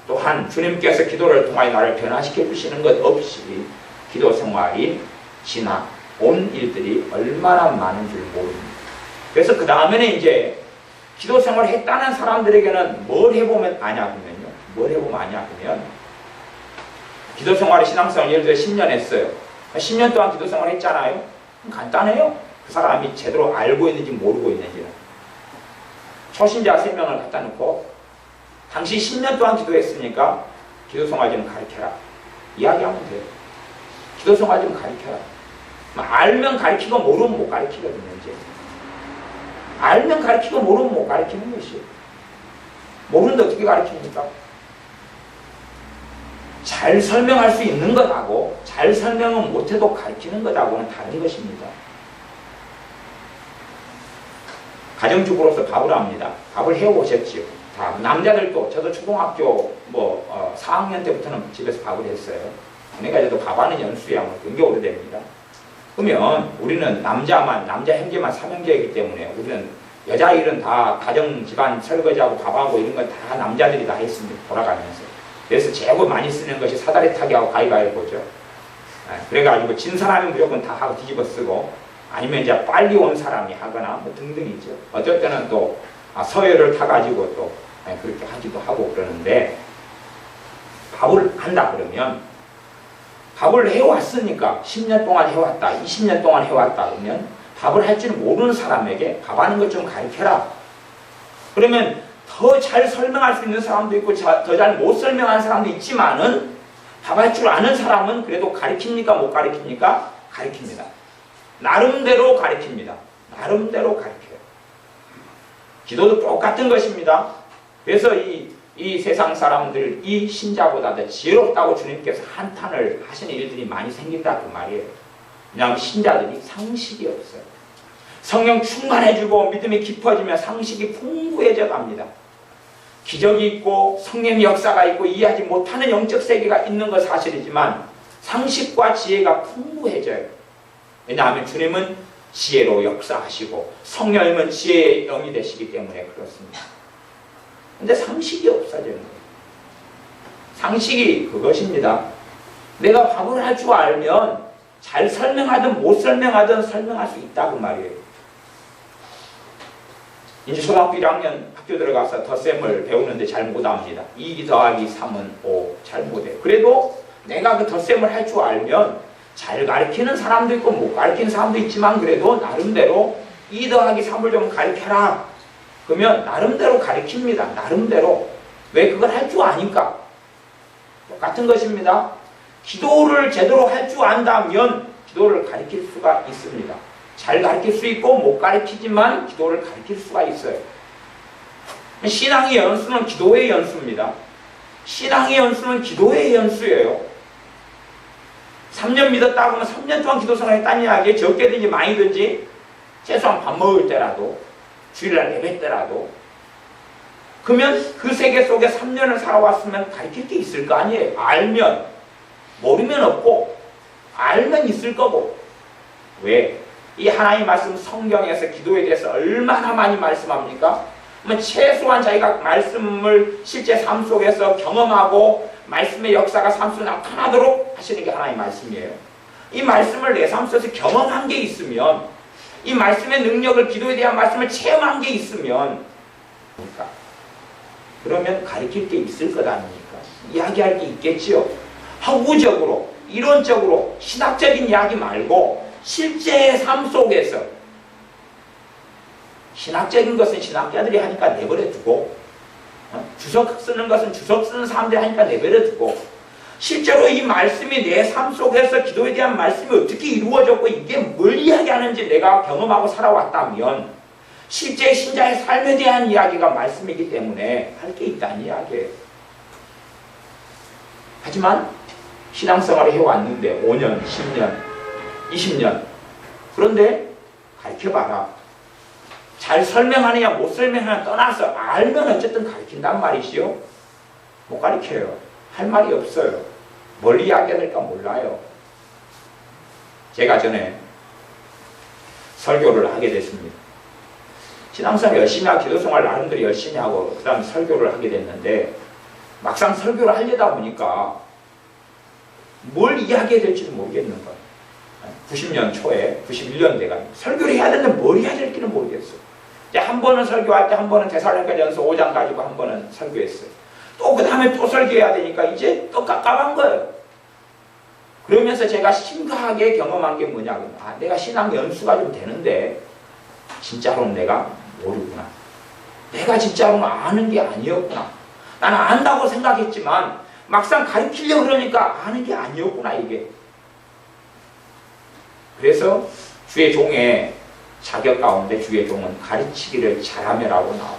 또한 주님께서 기도를 통하여 나를 변화시켜 주시는 것 없이 기도 생활이 지나온 일들이 얼마나 많은 줄 모릅니다. 그래서 그 다음에는 이제 기도 생활을 했다는 사람들에게는 뭘 해보면 아냐면요. 뭘 해보면 아냐면 기도 생활의 신앙생활 예를 들어 10년 했어요. 10년 동안 기도 생활 했잖아요. 간단해요. 그 사람이 제대로 알고 있는지 모르고 있는지는. 초신자 3명을 갖다 놓고 당신 10년 동안 기도했으니까 기도 생활 좀 가르쳐라. 이야기하면 돼요. 기도 생활 좀 가르쳐라. 알면 가르치고 모르면 못 가르치거든요. 이제. 알면 가르치고 모르면 못 가르치는 것이에요. 모르는데 어떻게 가르칩니까? 잘 설명할 수 있는 것하고 잘 설명은 못해도 가르치는 것하고는 다른 것입니다. 가정주부로서 밥을 합니다. 밥을 해오셨지요. 다 남자들도 저도 초등학교 4학년 때부터는 집에서 밥을 했어요. 그러니까 저도 밥하는 연수야 굉장히 오래됩니다. 그러면 우리는 남자 형제만 3형제이기 때문에 우리는 여자 일은 다 가정 집안 설거지하고 밥하고 이런 건 다 남자들이 다 했습니다. 돌아가면서. 그래서 제일 많이 쓰는 것이 사다리 타기하고 가위바위보죠. 그래가지고 진 사람이 무조건 다 하고 뒤집어 쓰고, 아니면 이제 빨리 온 사람이 하거나 등등이죠. 어쩔 때는 또 서열을 타가지고 또 그렇게 하기도 하고 그러는데, 밥을 한다 그러면 밥을 해왔으니까 10년 동안 해왔다, 20년 동안 해왔다 그러면 밥을 할 줄 모르는 사람에게 밥하는 것 좀 가르쳐라. 그러면 더 잘 설명할 수 있는 사람도 있고 더 잘 못 설명하는 사람도 있지만은 밥할 줄 아는 사람은 그래도 가르칩니까? 못 가르칩니까? 가르칩니다. 나름대로 가르칩니다. 나름대로 가르쳐요. 기도도 똑같은 것입니다. 그래서 이 세상 사람들, 이 신자보다 더 지혜롭다고 주님께서 한탄을 하시는 일들이 많이 생긴다 그 말이에요. 왜냐하면 신자들이 상식이 없어요. 성령 충만해지고 믿음이 깊어지면 상식이 풍부해져 갑니다. 기적이 있고 성령의 역사가 있고 이해하지 못하는 영적 세계가 있는 건 사실이지만 상식과 지혜가 풍부해져요. 왜냐하면 주님은 지혜로 역사하시고 성령님은 지혜의 영이 되시기 때문에 그렇습니다. 근데 상식이 없어지는 거예요. 상식이 그것입니다. 내가 밥을 할 줄 알면 잘 설명하든 못 설명하든 설명할 수 있다 그 말이에요. 이제 초등학교 1학년 학교 들어가서 덧셈을 배우는데 잘 못합니다. 2 더하기 3은 5 잘 못해요. 그래도 내가 그 덧셈을 할 줄 알면 잘 가르치는 사람도 있고 못 가르치는 사람도 있지만 그래도 나름대로 2 더하기 3을 좀 가르쳐라. 그러면 나름대로 가르칩니다. 나름대로. 왜 그걸 할 줄 아니까. 똑같은 것입니다. 기도를 제대로 할 줄 안다면 기도를 가르칠 수가 있습니다. 잘 가르칠 수 있고 못 가르치지만 기도를 가르칠 수가 있어요. 신앙의 연수는 기도의 연수입니다. 신앙의 연수는 기도의 연수예요. 3년 믿었다고 하면 3년 동안 기도생활 했다는 이야기에 적게든지 많이든지 최소한 밥 먹을 때라도 주일날 예배 때라도, 그러면 그 세계 속에 3년을 살아왔으면 가르칠 게 있을 거 아니에요. 알면. 모르면 없고 알면 있을 거고. 왜? 이 하나님 말씀 성경에서 기도에 대해서 얼마나 많이 말씀합니까? 최소한 자기가 말씀을 실제 삶 속에서 경험하고 말씀의 역사가 삶 속에 나타나도록 하시는 게 하나님 말씀이에요. 이 말씀을 내 삶 속에서 경험한 게 있으면, 이 말씀의 능력을, 기도에 대한 말씀을 체험한 게 있으면, 그러면 가르칠 게 있을 것 아닙니까? 이야기할 게 있겠지요. 학구적으로, 이론적으로, 신학적인 이야기 말고 실제 삶 속에서 신학적인 것은 신학자들이 하니까 내버려 두고, 주석 쓰는 것은 주석 쓰는 사람들이 하니까 내버려 두고, 실제로 이 말씀이 내 삶 속에서 기도에 대한 말씀이 어떻게 이루어졌고 이게 뭘 이야기하는지 내가 경험하고 살아왔다면 실제 신자의 삶에 대한 이야기가 말씀이기 때문에 할 게 있다는 이야기예요. 하지만 신앙생활을 해왔는데 5년, 10년, 20년 그런데 가르쳐봐라. 잘 설명하느냐 못 설명하느냐 떠나서 알면 어쨌든 가르친단 말이지요. 못 가르쳐요. 할 말이 없어요. 뭘 이야기해야 될까 몰라요. 제가 전에 설교를 하게 됐습니다. 신앙생활 열심히 하고 기도생활 나름대로 열심히 하고 그 다음에 설교를 하게 됐는데 막상 설교를 하려다 보니까 뭘 이야기해야 될지는 모르겠는 거예요. 90년 초에 91년 돼가 설교를 해야 되는데 뭘 해야 될지는 모르겠어요. 한 번은 설교할 때 한 번은 데살로니가전서 5장 가지고 한 번은 설교했어요. 또 그 다음에 또 설교해야 되니까 이제 또 깝깝한 거예요. 그러면서 제가 심각하게 경험한 게 뭐냐면 내가 신앙 연수가 좀 되는데 진짜로는 내가 모르구나. 내가 진짜로는 아는 게 아니었구나. 나는 안다고 생각했지만 막상 가르치려고 그러니까 아는 게 아니었구나 이게. 그래서 주의 종의 자격 가운데 주의 종은 가르치기를 잘하며라고 나와.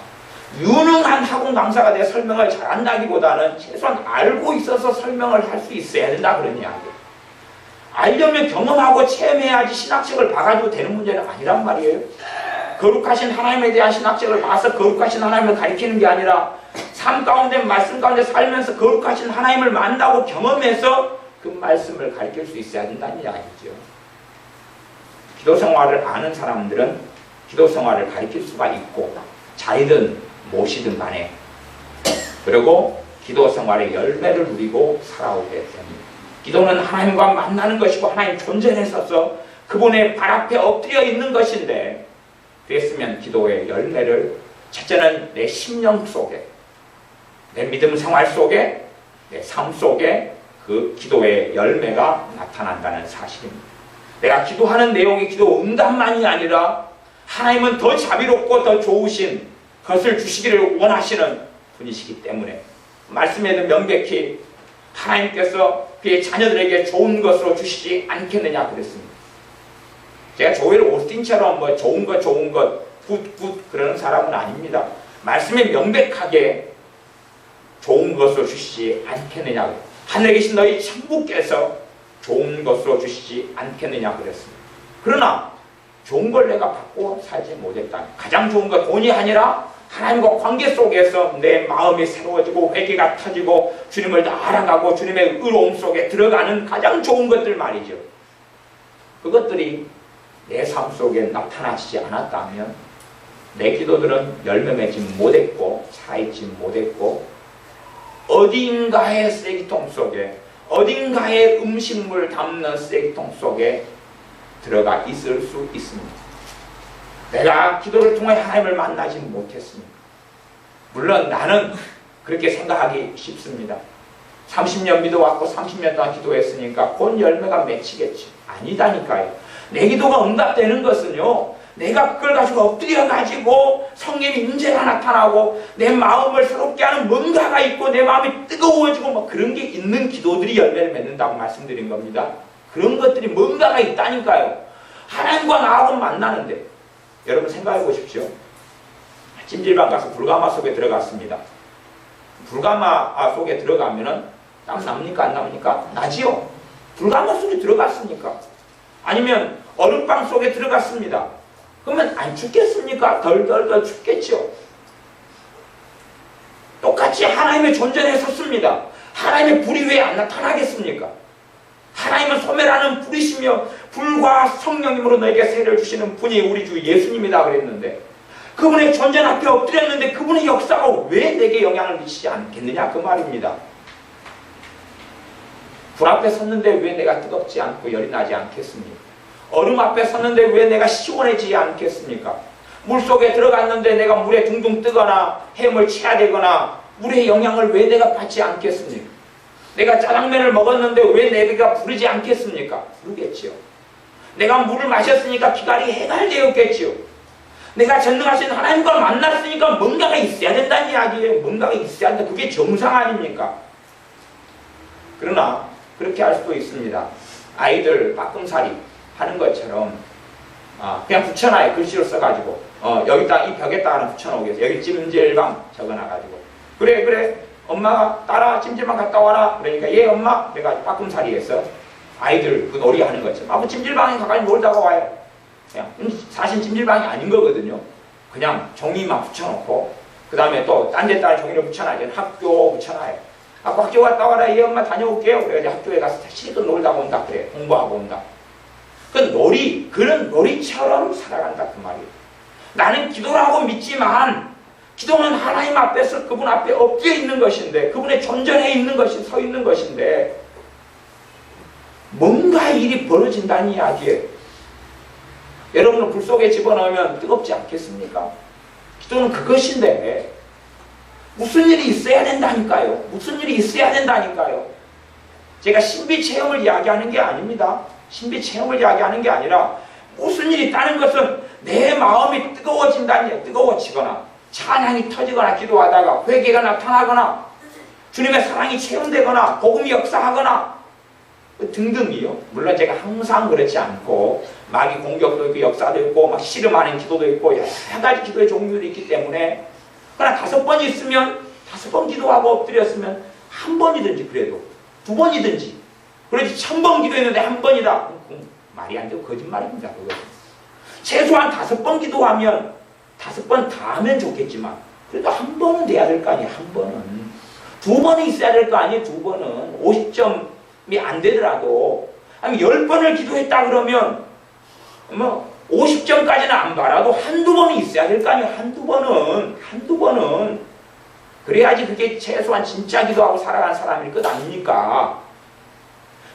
유능한 학원 강사가 내 설명을 잘한다기보다는 최소한 알고 있어서 설명을 할 수 있어야 된다 그런 이야기예요. 알려면 경험하고 체험해야지 신학책을 봐가지고 되는 문제는 아니란 말이에요. 거룩하신 하나님에 대한 신학책을 봐서 거룩하신 하나님을 가르치는 게 아니라 삶 가운데 말씀 가운데 살면서 거룩하신 하나님을 만나고 경험해서 그 말씀을 가르칠 수 있어야 된다는 이야기죠. 기도생활을 아는 사람들은 기도생활을 가르칠 수가 있고 자이든 못이든 간에 그리고 기도생활의 열매를 누리고 살아오게 됩니다. 기도는 하나님과 만나는 것이고 하나님 존재에 서서 그분의 발 앞에 엎드려 있는 것인데 그랬으면 기도의 열매를 첫째는 내 심령 속에 내 믿음 생활 속에 내 삶 속에 그 기도의 열매가 나타난다는 사실입니다. 내가 기도하는 내용이 기도 응답만이 아니라 하나님은 더 자비롭고 더 좋으신 것을 주시기를 원하시는 분이시기 때문에 말씀에도 명백히 하나님께서 그의 자녀들에게 좋은 것으로 주시지 않겠느냐 그랬습니다. 제가 조엘 오스틴처럼 뭐 좋은 것 굿 그러는 사람은 아닙니다. 말씀에 명백하게 좋은 것으로 주시지 않겠느냐. 하늘에 계신 너희 천부께서 좋은 것으로 주시지 않겠느냐 그랬습니다. 그러나 좋은 걸 내가 받고 살지 못했다. 가장 좋은 건 돈이 아니라 하나님과 관계 속에서 내 마음이 새로워지고 회개가 터지고 주님을 더 알아가고 주님의 의로움 속에 들어가는 가장 좋은 것들 말이죠. 그것들이 내 삶 속에 나타나지 않았다면 내 기도들은 열매 맺지 못했고 살아있지 못했고 어딘가의 쓰레기통 속에 어딘가의 음식물 담는 쓰레기통 속에 들어가 있을 수 있습니다. 내가 기도를 통해 하나님을 만나지 못했습니다. 물론 나는 그렇게 생각하기 쉽습니다. 30년 믿어왔고 30년 동안 기도했으니까 곧 열매가 맺히겠지. 아니다니까요. 내 기도가 응답되는 것은요, 내가 그걸 가지고 엎드려 가지고 성령의 임재가 나타나고 내 마음을 새롭게 하는 뭔가가 있고 내 마음이 뜨거워지고 뭐 그런 게 있는 기도들이 열매를 맺는다고 말씀드린 겁니다. 그런 것들이 뭔가가 있다니까요. 하나님과 나하고 만나는데 여러분 생각해 보십시오. 찜질방 가서 불가마 속에 들어갔습니다. 불가마 속에 들어가면은 땀 납니까 안 납니까? 나지요. 불가마 속에 들어갔으니까. 아니면 얼음방 속에 들어갔습니다. 그러면 안 춥겠습니까? 덜덜덜 춥겠죠. 똑같이 하나님의 존재에 섰습니다. 하나님의 불이 왜 안 나타나겠습니까? 하나님은 소멸하는 불이시며 불과 성령님으로 너에게 세례를 주시는 분이 우리 주 예수님이다 그랬는데 그분의 존재 앞에 엎드렸는데 그분의 역사가 왜 내게 영향을 미치지 않겠느냐 그 말입니다. 불 앞에 섰는데 왜 내가 뜨겁지 않고 열이 나지 않겠습니까? 얼음 앞에 섰는데 왜 내가 시원해지지 않겠습니까? 물속에 들어갔는데 내가 물에 둥둥 뜨거나 헤엄을 쳐야 되거나 물의 영향을 왜 내가 받지 않겠습니까? 내가 짜장면을 먹었는데 왜 내 배가 부르지 않겠습니까? 부르겠지요. 내가 물을 마셨으니까 기갈이 해갈되었겠지요. 내가 전능하신 하나님과 만났으니까 뭔가가 있어야 된다는 이야기예요. 뭔가가 있어야 한다. 그게 정상 아닙니까? 그러나 그렇게 할 수도 있습니다. 아이들 빠끔살이 하는 것처럼 그냥 붙여놔요. 글씨로 써가지고 여기다 이 벽에다 하나 붙여놓겠어. 여기 찜질방 적어놔가지고 그래 엄마가 따라 찜질방 갔다 와라. 그러니까 예 엄마 그래가지고 빠끔살이에서 아이들 그 놀이 하는 것처럼 찜질방에 가까이 놀다가 와요. 그냥 사실 찜질방이 아닌 거거든요. 그냥 종이만 붙여놓고 그 다음에 또 딴 데다가 종이를 붙여놔요. 학교 붙여놔요. 학교 갔다 와라. 예 엄마 다녀올게요. 그래가지고 학교에 가서 실컷 놀다 온다. 그래 공부하고 온다. 그 놀이 그런 놀이처럼 살아간다 그 말이에요. 나는 기도라고 믿지만 기도는 하나님 앞에서 그분 앞에 엎드려 있는 것인데 그분의 존전해 있는 것이 서 있는 것인데 뭔가 일이 벌어진다는 이야기예요. 여러분은 불 속에 집어넣으면 뜨겁지 않겠습니까? 기도는 그것인데 무슨 일이 있어야 된다니까요. 무슨 일이 있어야 된다니까요. 제가 신비 체험을 이야기하는 게 아닙니다. 신비 체험을 이야기하는 게 아니라 무슨 일이 있다는 것은 내 마음이 뜨거워진다는 얘기예요. 뜨거워지거나 찬양이 터지거나 기도하다가 회개가 나타나거나 주님의 사랑이 체험되거나 복음이 역사하거나 등등이요. 물론 제가 항상 그렇지 않고 마귀 공격도 있고 역사도 있고 막 씨름하는 기도도 있고 여러 가지 기도의 종류도 있기 때문에 그러나 5번 있으면 5번 기도하고 엎드렸으면 한 번이든지 그래도 2번이든지 그렇지 1000번 기도했는데 한 번이다. 말이 안 되고 거짓말입니다. 그거. 최소한 5번 기도하면 5번 다 하면 좋겠지만 그래도 한 번은 돼야 될 거 아니에요. 한 번은 2번은 있어야 될 거 아니에요. 2번은 50점이 안 되더라도 아니 10번을 기도했다 그러면 뭐 50점까지는 안 봐라도 한두 번은 있어야 될 거 아니에요. 한두 번은 그래야지 그게 최소한 진짜 기도하고 살아가는 사람일 것 아닙니까?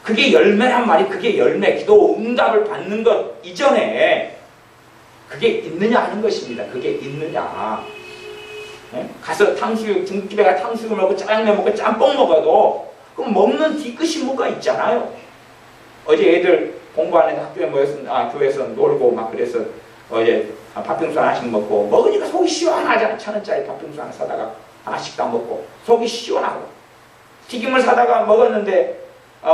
그게 열매란 말이 그게 열매 기도 응답을 받는 것 이전에 그게 있느냐 하는 것입니다. 그게 있느냐. 네? 가서 탕수육 중국집에 가서 탕수육을 먹고 짜장면 먹고 짬뽕 먹어도 그럼 먹는 뒤끝이 뭐가 있잖아요. 어제 애들 공부하는 학교에 모여서 교회에서 놀고 막 그래서 어제 팥빙수 하나씩 먹고 먹으니까 속이 시원하잖아. 1000원짜리 팥빙수 하나 사다가 하나씩 다 먹고 속이 시원하고 튀김을 사다가 먹었는데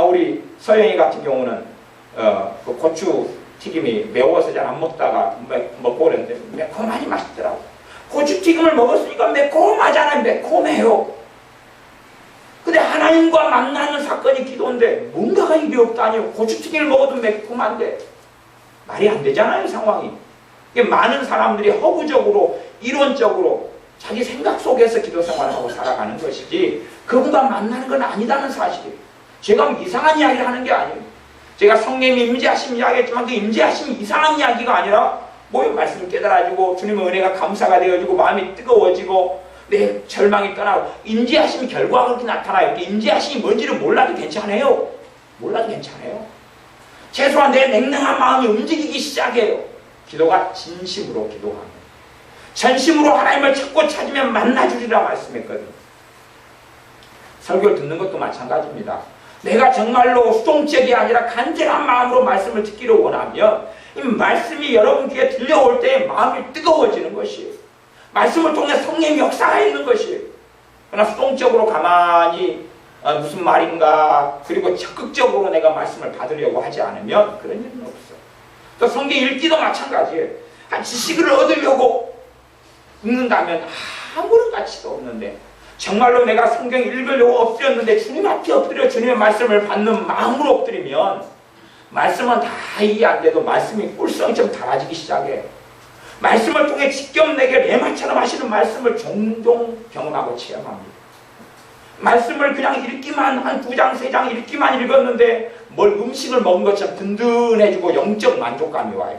우리 서영이 같은 경우는 그 고추 튀김이 매워서 잘 안 먹다가 먹고 그랬는데 매콤하니 맛있더라고. 고추 튀김을 먹었으니까 매콤하잖아요. 매콤해요. 근데 하나님과 만나는 사건이 기도인데 뭔가가 일이 없다니요. 고추튀김을 먹어도 매콤한데 말이 안 되잖아요. 상황이. 많은 사람들이 허구적으로 이론적으로 자기 생각 속에서 기도 생활을 하고 살아가는 것이지 그분과 만나는 건 아니다는 사실이에요. 제가 이상한 이야기를 하는 게 아니에요. 제가 성령님이 임재하심 이야기했지만 그 임재하심이 이상한 이야기가 아니라 말씀을 깨달아지고 주님의 은혜가 감사가 되어지고 마음이 뜨거워지고 내 절망이 떠나고 임재하심이 결과가 그렇게 나타나요. 임재하심이 뭔지를 몰라도 괜찮아요. 몰라도 괜찮아요. 최소한 내 냉랭한 마음이 움직이기 시작해요. 기도가 진심으로 기도하면 전심으로 하나님을 찾고 찾으면 만나주리라 말씀했거든요. 설교를 듣는 것도 마찬가지입니다. 내가 정말로 수동적이 아니라 간절한 마음으로 말씀을 듣기를 원하면 이 말씀이 여러분 귀에 들려올 때 마음이 뜨거워지는 것이에요. 말씀을 통해 성령의 역사가 있는 것이에요. 그러나 수동적으로 가만히 무슨 말인가 그리고 적극적으로 내가 말씀을 받으려고 하지 않으면 그런 일은 없어요. 또 성경 읽기도 마찬가지예요. 한 지식을 얻으려고 읽는다면 아무런 가치도 없는데 정말로 내가 성경 읽으려고 엎드렸는데 주님 앞에 엎드려 주님의 말씀을 받는 마음으로 엎드리면 말씀은 다 이해 안 돼도 말씀이 꿀성처럼 달아지기 시작해요. 말씀을 통해 직접 내게 레마처럼 하시는 말씀을 종종 경험하고 체험합니다. 말씀을 그냥 읽기만 한 2장 3장 읽기만 읽었는데 뭘 음식을 먹은 것처럼 든든해지고 영적 만족감이 와요.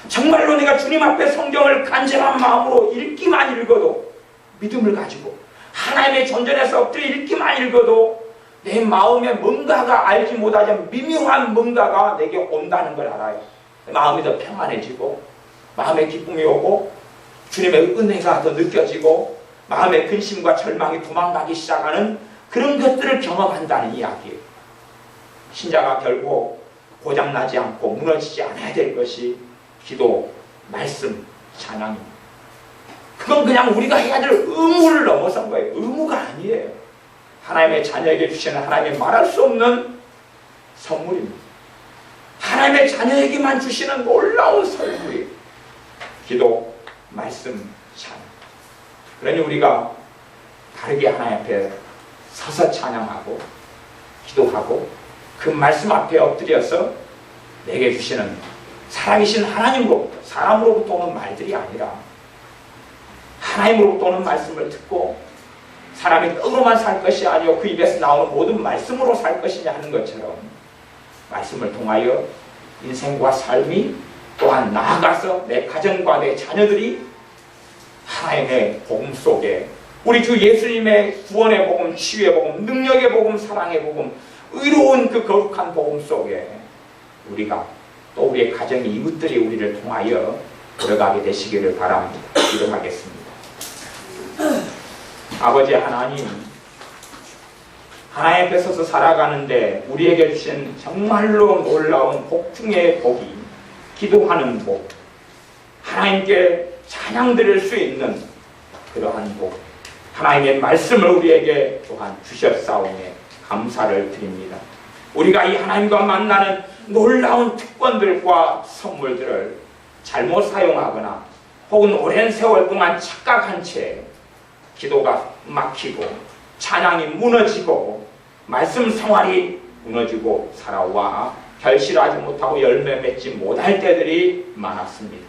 정말로 내가 주님 앞에 성경을 간절한 마음으로 읽기만 읽어도 믿음을 가지고 하나님의 존전에서 엎드려 읽기만 읽어도 내 마음에 뭔가가 알지 못하지만 미묘한 뭔가가 내게 온다는 걸 알아요. 마음이 더 평안해지고 마음에 기쁨이 오고 주님의 은혜가 더 느껴지고 마음의 근심과 절망이 도망가기 시작하는 그런 것들을 경험한다는 이야기예요. 신자가 결국 고장나지 않고 무너지지 않아야 될 것이 기도, 말씀, 찬양입니다. 그건 그냥 우리가 해야 될 의무를 넘어선 거예요. 의무가 아니에요. 하나님의 자녀에게 주시는 하나님의 말할 수 없는 선물입니다. 하나님의 자녀에게만 주시는 놀라운 선물이 기도, 말씀, 찬양. 그러니 우리가 다르게 하나님 앞에 서서 찬양하고 기도하고 그 말씀 앞에 엎드려서 내게 주시는 살아계신 하나님으로부터, 사람으로부터 오는 말들이 아니라 하나님으로부터 오는 말씀을 듣고 사람이 떡으로만 살 것이 아니요 그 입에서 나오는 모든 말씀으로 살 것이냐 하는 것처럼 말씀을 통하여 인생과 삶이 또한 나아가서 내 가정과 내 자녀들이 하나님의 복음 속에 우리 주 예수님의 구원의 복음, 치유의 복음, 능력의 복음, 사랑의 복음, 의로운 그 거룩한 복음 속에 우리가 또 우리의 가정의 이웃들이 우리를 통하여 들어가게 되시기를 바랍니다. 기도하겠습니다. 아버지 하나님, 하나님 앞에 서서 살아가는데 우리에게 주신 정말로 놀라운 복 중의 복이 기도하는 복, 하나님께 찬양 드릴 수 있는 그러한 복, 하나님의 말씀을 우리에게 또한 주셨사오니 감사를 드립니다. 우리가 이 하나님과 만나는 놀라운 특권들과 선물들을 잘못 사용하거나 혹은 오랜 세월 동안 착각한 채 기도가 막히고 찬양이 무너지고 말씀 생활이 무너지고 살아와 결실하지 못하고 열매 맺지 못할 때들이 많았습니다.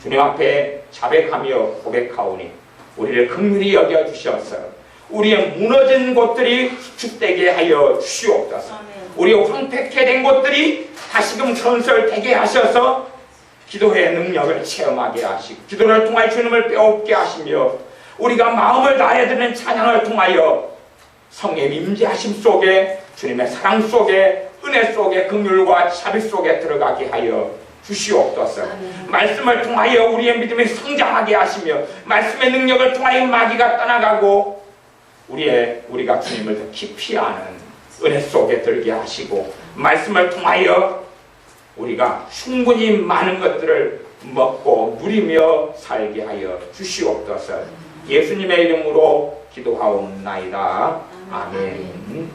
주님 앞에 자백하며 고백하오니 우리를 긍휼히 여겨주셔서 우리의 무너진 곳들이 축되게 하여 주시옵소서. 우리의 황폐케 된 곳들이 다시금 건설되게 하셔서 기도의 능력을 체험하게 하시고 기도를 통하여 주님을 배웁게 하시며 우리가 마음을 다해 드리는 찬양을 통하여 성령의 임재하심 속에 주님의 사랑 속에 은혜 속에 긍휼과 자비 속에 들어가게 하여 주시옵소서. 말씀을 통하여 우리의 믿음이 성장하게 하시며 말씀의 능력을 통하여 마귀가 떠나가고 우리가 주님을 더 깊이 아는 은혜 속에 들게 하시고 말씀을 통하여 우리가 충분히 많은 것들을 먹고 누리며 살게 하여 주시옵소서. 예수님의 이름으로 기도하옵나이다. 아멘.